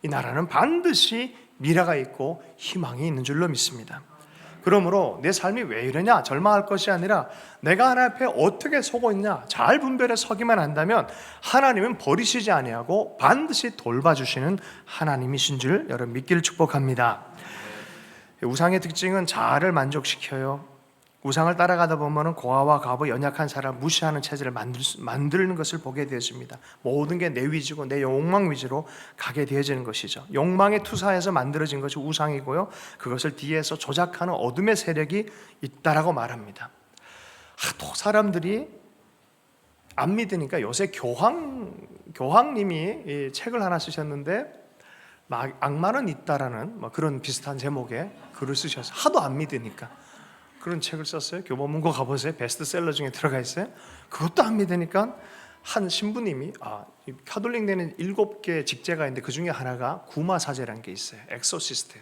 이 나라는 반드시 미래가 있고 희망이 있는 줄로 믿습니다. 그러므로 내 삶이 왜 이러냐 절망할 것이 아니라 내가 하나님 앞에 어떻게 서고 있냐 잘 분별해 서기만 한다면 하나님은 버리시지 아니하고 반드시 돌봐주시는 하나님이신 줄 여러분 믿기를 축복합니다. 우상의 특징은 자아를 만족시켜요. 우상을 따라가다 보면 고아와 과부 연약한 사람 무시하는 체제를 만드는 것을 보게 되어집니다. 모든 게 내 위주고 내 욕망 위주로 가게 되어지는 것이죠. 욕망에 투사해서 만들어진 것이 우상이고요. 그것을 뒤에서 조작하는 어둠의 세력이 있다라고 말합니다. 하도 사람들이 안 믿으니까 요새 교황님이 책을 하나 쓰셨는데 악마는 있다라는 그런 비슷한 제목의 글을 쓰셔서 하도 안 믿으니까 그런 책을 썼어요. 교보문고 가보세요. 베스트셀러 중에 들어가 있어요. 그것도 안 믿으니까 한 신부님이 카톨릭 내는 7개 직제가 있는데 그 중에 하나가 구마사제라는 게 있어요. 엑소시스트.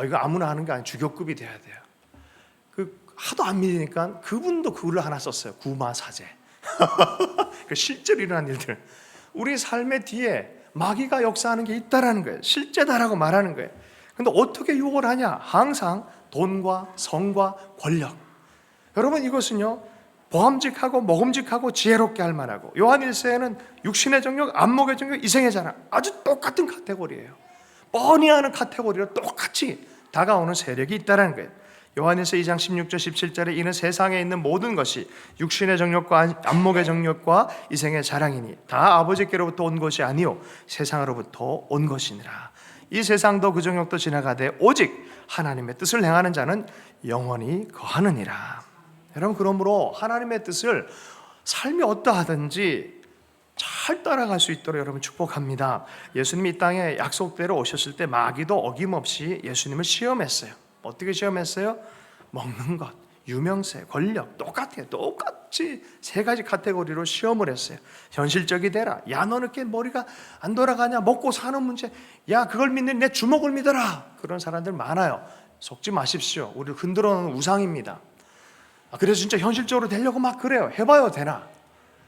이거 아무나 하는 게 아니라 주교급이 돼야 돼요. 하도 안 믿으니까 그분도 글을 하나 썼어요. 구마사제. 실제로 일어난 일들. 우리 삶의 뒤에 마귀가 역사하는 게 있다라는 거예요. 실제다라고 말하는 거예요. 근데 어떻게 유혹을 하냐? 항상 돈과 성과 권력. 여러분 이것은요 보암직하고 먹음직하고 지혜롭게 할 만하고 요한 1세에는 육신의 정욕, 안목의 정욕, 이생의 자랑 아주 똑같은 카테고리예요. 뻔히 하는 카테고리로 똑같이 다가오는 세력이 있다는 거예요. 요한일서 2장 16절 17절에 이는 세상에 있는 모든 것이 육신의 정욕과 안목의 정욕과 이생의 자랑이니 다 아버지께로부터 온 것이 아니요 세상으로부터 온 것이니라. 이 세상도 그 정욕도 지나가되 오직 하나님의 뜻을 행하는 자는 영원히 거하느니라. 여러분 그러므로 하나님의 뜻을 삶이 어떠하든지 잘 따라갈 수 있도록 여러분 축복합니다. 예수님이 이 땅에 약속대로 오셨을 때 마귀도 어김없이 예수님을 시험했어요. 어떻게 시험했어요? 먹는 것, 유명세, 권력 똑같아요. 똑같이 세 가지 카테고리로 시험을 했어요. 현실적이 되라. 야 너는 이렇게 머리가 안 돌아가냐? 먹고 사는 문제. 야 그걸 믿는 내 주먹을 믿어라. 그런 사람들 많아요. 속지 마십시오. 우리를 흔들어 놓는 우상입니다. 그래서 진짜 현실적으로 되려고 막 그래요. 해봐요 되나?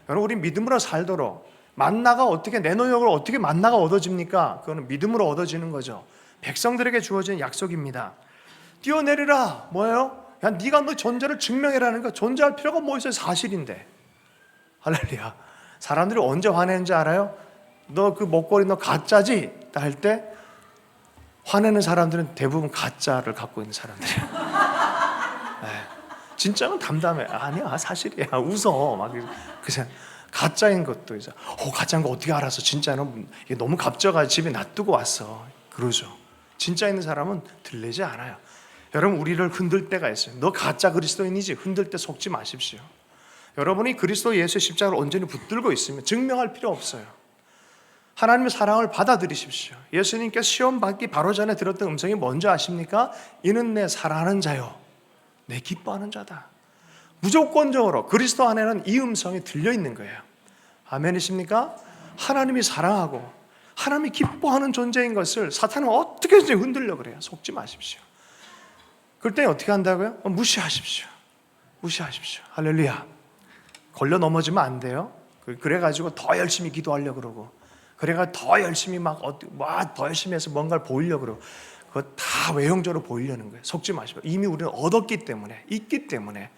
여러분 우리 믿음으로 살도록 만나가 어떻게 내 노력을 어떻게 만나가 얻어집니까? 그거는 믿음으로 얻어지는 거죠. 백성들에게 주어진 약속입니다. 뛰어내리라. 뭐예요? 야, 네가 너 존재를 증명해라는 거. 존재할 필요가 뭐 있어요? 사실인데. 할렐루야. 사람들이 언제 화내는지 알아요? 너 그 목걸이 너 가짜지? 할 때 화내는 사람들은 대부분 가짜를 갖고 있는 사람들이야. 네. 진짜는 담담해. 아니야, 사실이야. 웃어. 막 그냥 가짜인 것도 이제 가짜인 거 어떻게 알았어? 진짜는 이게 너무 갑져가지고 집에 놔두고 왔어. 그러죠. 진짜 있는 사람은 들리지 않아요. 여러분, 우리를 흔들 때가 있어요. 너 가짜 그리스도인이지? 흔들 때 속지 마십시오. 여러분이 그리스도 예수의 십자가를 온전히 붙들고 있으면 증명할 필요 없어요. 하나님의 사랑을 받아들이십시오. 예수님께서 시험 받기 바로 전에 들었던 음성이 뭔지 아십니까? 이는 내 사랑하는 자요, 내 기뻐하는 자다. 무조건적으로 그리스도 안에는 이 음성이 들려 있는 거예요. 아멘이십니까? 하나님이 사랑하고 하나님이 기뻐하는 존재인 것을 사탄은 어떻게든지 흔들려고 그래요. 속지 마십시오. 그럴 때 어떻게 한다고요? 무시하십시오. 무시하십시오. 할렐루야. 걸려 넘어지면 안 돼요. 그래가지고 더 열심히 기도하려고 그러고, 그래가 더 열심히 더 열심히 해서 뭔가를 보이려고 그러고, 그거 다 외형적으로 보이려는 거예요. 속지 마시고. 이미 우리는 얻었기 때문에, 있기 때문에,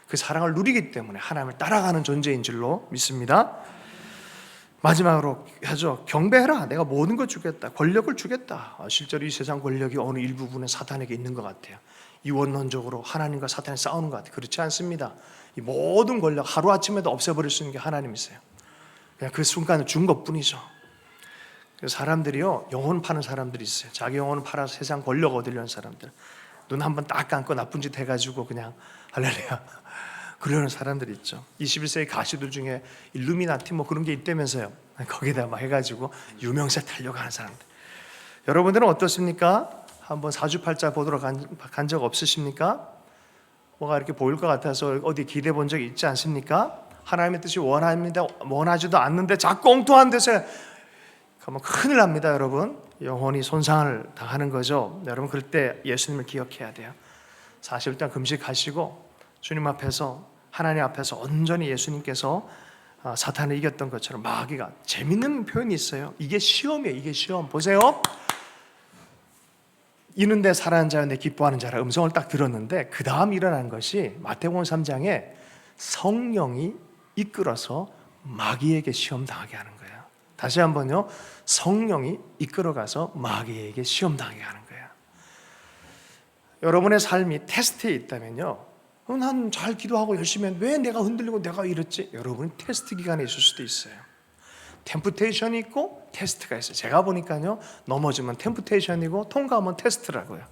그 사랑을 누리기 때문에 하나님을 따라가는 존재인 줄로 믿습니다. 마지막으로 하죠. 경배해라. 내가 모든 걸 주겠다. 권력을 주겠다. 실제로 이 세상 권력이 어느 일부분은 사탄에게 있는 것 같아요. 이원론적으로 하나님과 사탄이 싸우는 것 같아요. 그렇지 않습니다. 이 모든 권력 하루아침에도 없애버릴 수 있는 게 하나님이세요. 그냥 그 순간을 준 것뿐이죠. 사람들이요, 영혼 파는 사람들이 있어요. 자기 영혼을 팔아서 세상 권력 얻으려는 사람들. 눈 한번 딱 감고 나쁜 짓 해가지고 그냥 할렐루야 그러는 사람들이 있죠. 21세기 가수들 중에 일루미나티 뭐 그런 게 있다면서요. 거기다 막 해가지고 유명세 타려고 하는 사람들. 여러분들은 어떻습니까? 한번 사주팔자 보도록 간 적 없으십니까? 뭐가 이렇게 보일 것 같아서 어디 기대 본 적이 있지 않습니까? 하나님의 뜻이 원하지도 않는데 자꾸 엉뚱한 데서 가면 큰일 납니다, 여러분. 영혼이 손상을 당하는 거죠. 여러분, 그럴 때 예수님을 기억해야 돼요. 40일 금식하시고 주님 앞에서, 하나님 앞에서 온전히 예수님께서 사탄을 이겼던 것처럼 마귀가, 재밌는 표현이 있어요. 이게 시험이에요. 이게 시험. 보세요. 이는 내 사랑하는 자여 내 기뻐하는 자라 음성을 딱 들었는데 그 다음 일어난 것이 마태복음 3장에 성령이 이끌어서 마귀에게 시험 당하게 하는 거예요. 다시 한번요. 성령이 이끌어가서 마귀에게 시험 당하게 하는 거예요. 여러분의 삶이 테스트에 있다면요, 난 잘 기도하고 열심히 했는데 왜 내가 흔들리고 내가 이랬지? 여러분이 테스트 기간에 있을 수도 있어요. 템프테이션이 있고 테스트가 있어요. 제가 보니까요, 넘어지면 템프테이션이고 통과하면 테스트라고요.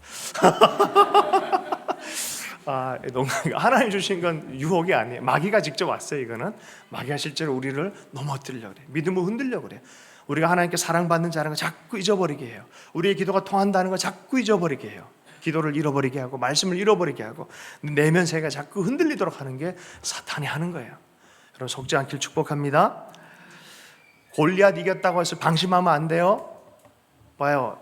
하나님 주신 건 유혹이 아니에요. 마귀가 직접 왔어요. 이거는 마귀가 실제로 우리를 넘어뜨리려고 그래요. 믿음을 흔들려고 그래요. 우리가 하나님께 사랑받는 자라는 걸 자꾸 잊어버리게 해요. 우리의 기도가 통한다는 걸 자꾸 잊어버리게 해요. 기도를 잃어버리게 하고 말씀을 잃어버리게 하고 내면세가 자꾸 흔들리도록 하는 게 사탄이 하는 거예요. 여러분, 속지 않길 축복합니다. 골리앗 이겼다고 해서 방심하면 안 돼요. 봐요.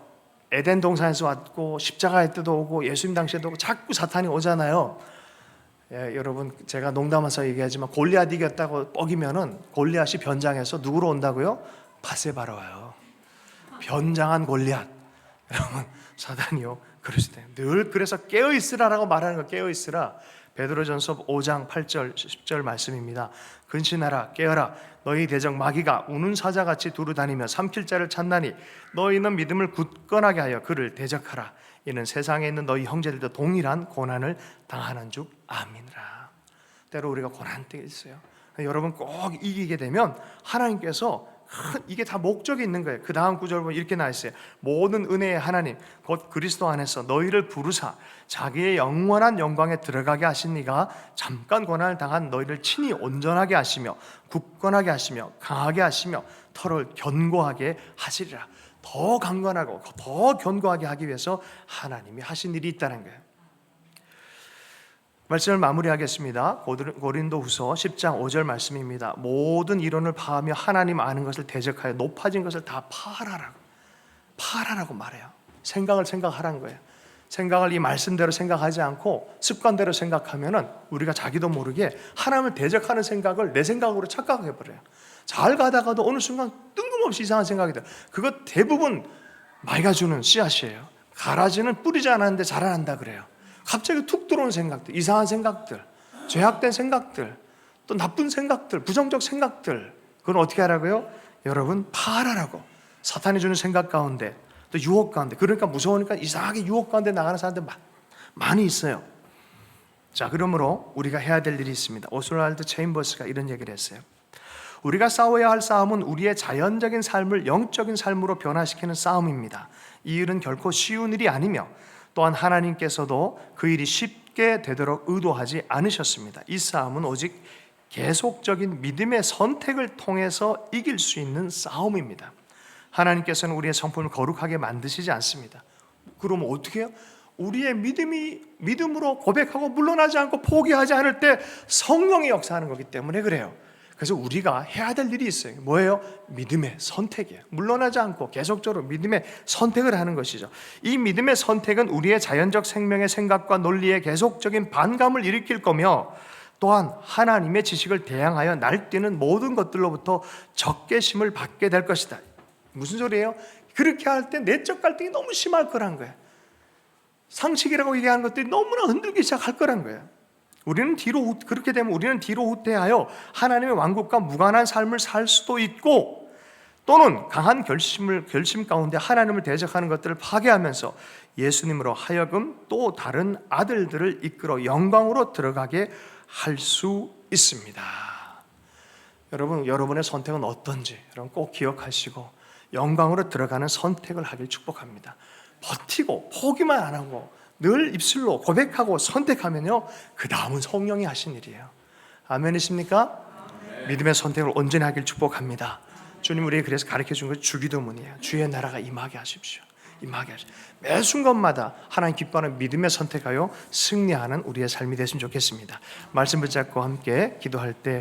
에덴 동산에서 왔고 십자가의 때도 오고 예수님 당시에도 오고 자꾸 사탄이 오잖아요. 여러분, 제가 농담해서 얘기하지만 골리앗 이겼다고 뻐기면은 골리앗이 변장해서 누구로 온다고요? 바세바로 와요. 변장한 골리앗. 여러분, 사단이요, 그러실 때 늘 그래서 깨어있으라라고 말하는 거. 깨어있으라. 베드로전서 5장 8절 10절 말씀입니다. 근신하라, 깨어라. 너희 대적 마귀가 우는 사자같이 두루다니며 삼킬 자를 찾나니 너희는 믿음을 굳건하게 하여 그를 대적하라. 이는 세상에 있는 너희 형제들도 동일한 고난을 당하는 줄 아미니라. 때로 우리가 고난 때 있어요. 여러분, 꼭 이기게 되면 하나님께서 이게 다 목적이 있는 거예요. 그 다음 구절 보면 이렇게 나와 있어요. 모든 은혜의 하나님 곧 그리스도 안에서 너희를 부르사 자기의 영원한 영광에 들어가게 하신 이가 잠깐 고난을 당한 너희를 친히 온전하게 하시며 굳건하게 하시며 강하게 하시며 털을 견고하게 하시리라. 더 강건하고 더 견고하게 하기 위해서 하나님이 하신 일이 있다는 거예요. 말씀을 마무리하겠습니다. 고린도후서 10장 5절 말씀입니다. 모든 이론을 파하며 하나님 아는 것을 대적하여 높아진 것을 다 파하라고 말해요. 생각을 생각하라는 거예요. 생각을 이 말씀대로 생각하지 않고 습관대로 생각하면은 우리가 자기도 모르게 하나님을 대적하는 생각을 내 생각으로 착각해버려요. 잘 가다가도 어느 순간 뜬금없이 이상한 생각이 들어요. 그거 대부분 마귀가 주는 씨앗이에요. 가라지는 뿌리지 않았는데 자라난다 그래요. 갑자기 툭 들어오는 생각들, 이상한 생각들, 죄악된 생각들, 또 나쁜 생각들, 부정적 생각들, 그건 어떻게 하라고요? 여러분 파하라고. 사탄이 주는 생각 가운데, 또 유혹 가운데, 그러니까 무서우니까 이상하게 유혹 가운데 나가는 사람들 많이 있어요. 자, 그러므로 우리가 해야 될 일이 있습니다. 오스왈드 체인버스가 이런 얘기를 했어요. 우리가 싸워야 할 싸움은 우리의 자연적인 삶을 영적인 삶으로 변화시키는 싸움입니다. 이 일은 결코 쉬운 일이 아니며 또한 하나님께서도 그 일이 쉽게 되도록 의도하지 않으셨습니다. 이 싸움은 오직 계속적인 믿음의 선택을 통해서 이길 수 있는 싸움입니다. 하나님께서는 우리의 성품을 거룩하게 만드시지 않습니다. 그러면 어떻게 해요? 우리의 믿음으로 고백하고 물러나지 않고 포기하지 않을 때 성령이 역사하는 거기 때문에 그래요. 그래서 우리가 해야 될 일이 있어요. 뭐예요? 믿음의 선택이에요. 물러나지 않고 계속적으로 믿음의 선택을 하는 것이죠. 이 믿음의 선택은 우리의 자연적 생명의 생각과 논리에 계속적인 반감을 일으킬 거며 또한 하나님의 지식을 대항하여 날뛰는 모든 것들로부터 적개심을 받게 될 것이다. 무슨 소리예요? 그렇게 할 때 내적 갈등이 너무 심할 거란 거예요. 상식이라고 얘기하는 것들이 너무나 흔들기 시작할 거란 거예요. 그렇게 되면 우리는 뒤로 후퇴하여 하나님의 왕국과 무관한 삶을 살 수도 있고, 또는 강한 결심 가운데 하나님을 대적하는 것들을 파괴하면서 예수님으로 하여금 또 다른 아들들을 이끌어 영광으로 들어가게 할 수 있습니다. 여러분, 여러분의 선택은 어떤지 여러분 꼭 기억하시고 영광으로 들어가는 선택을 하길 축복합니다. 버티고 포기만 안 하고 늘 입술로 고백하고 선택하면요, 그 다음은 성령이 하신 일이에요. 아멘이십니까? 믿음의 선택을 온전히 하길 축복합니다. 주님 우리에게 그래서 가르쳐준 것이 주기도문이에요. 주의 나라가 임하게 하십시오. 임하게 하십시오. 매 순간마다 하나님 기뻐하는 믿음의 선택하여 승리하는 우리의 삶이 됐으면 좋겠습니다. 말씀 붙잡고 함께 기도할 때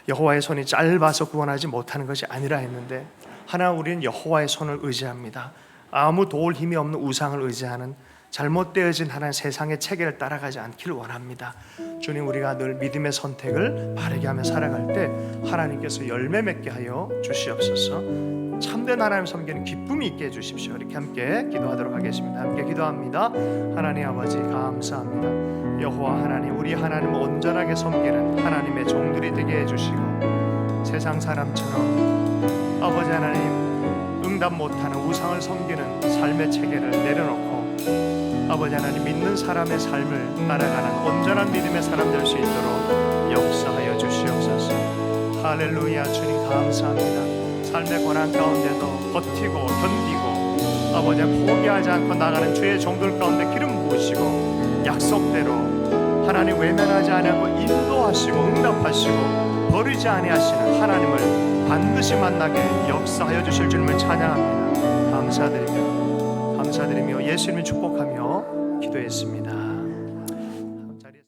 여호와의 손이 짧아서 구원하지 못하는 것이 아니라 했는데, 하나 우리는 여호와의 손을 의지합니다. 아무 도울 힘이 없는 우상을 의지하는 잘못되어진 하나님 세상의 체계를 따라가지 않기를 원합니다. 주님, 우리가 늘 믿음의 선택을 바르게 하며 살아갈 때 하나님께서 열매 맺게 하여 주시옵소서. 참된 하나님 섬기는 기쁨이 있게 해주십시오. 이렇게 함께 기도하도록 하겠습니다. 함께 기도합니다. 하나님 아버지 감사합니다. 여호와 하나님, 우리 하나님을 온전하게 섬기는 하나님의 종들이 되게 해주시고, 세상 사람처럼 아버지 하나님 응답 못하는 우상을 섬기는 삶의 체계를 내려놓고 아버지 하나님 믿는 사람의 삶을 따라가는 온전한 믿음의 사람 될 수 있도록 역사하여 주시옵소서. 할렐루야. 주님 감사합니다. 삶의 고난 가운데도 버티고 견디고 아버지 포기하지 않고 나가는 주의 종들 가운데 기름 부으시고 약속대로 하나님 외면하지 않고 인도하시고 응답하시고 버리지 아니하시는 하나님을 반드시 만나게 역사하여 주실 주님을 찬양합니다. 감사드리며 예수님을 축복하며 기도했습니다.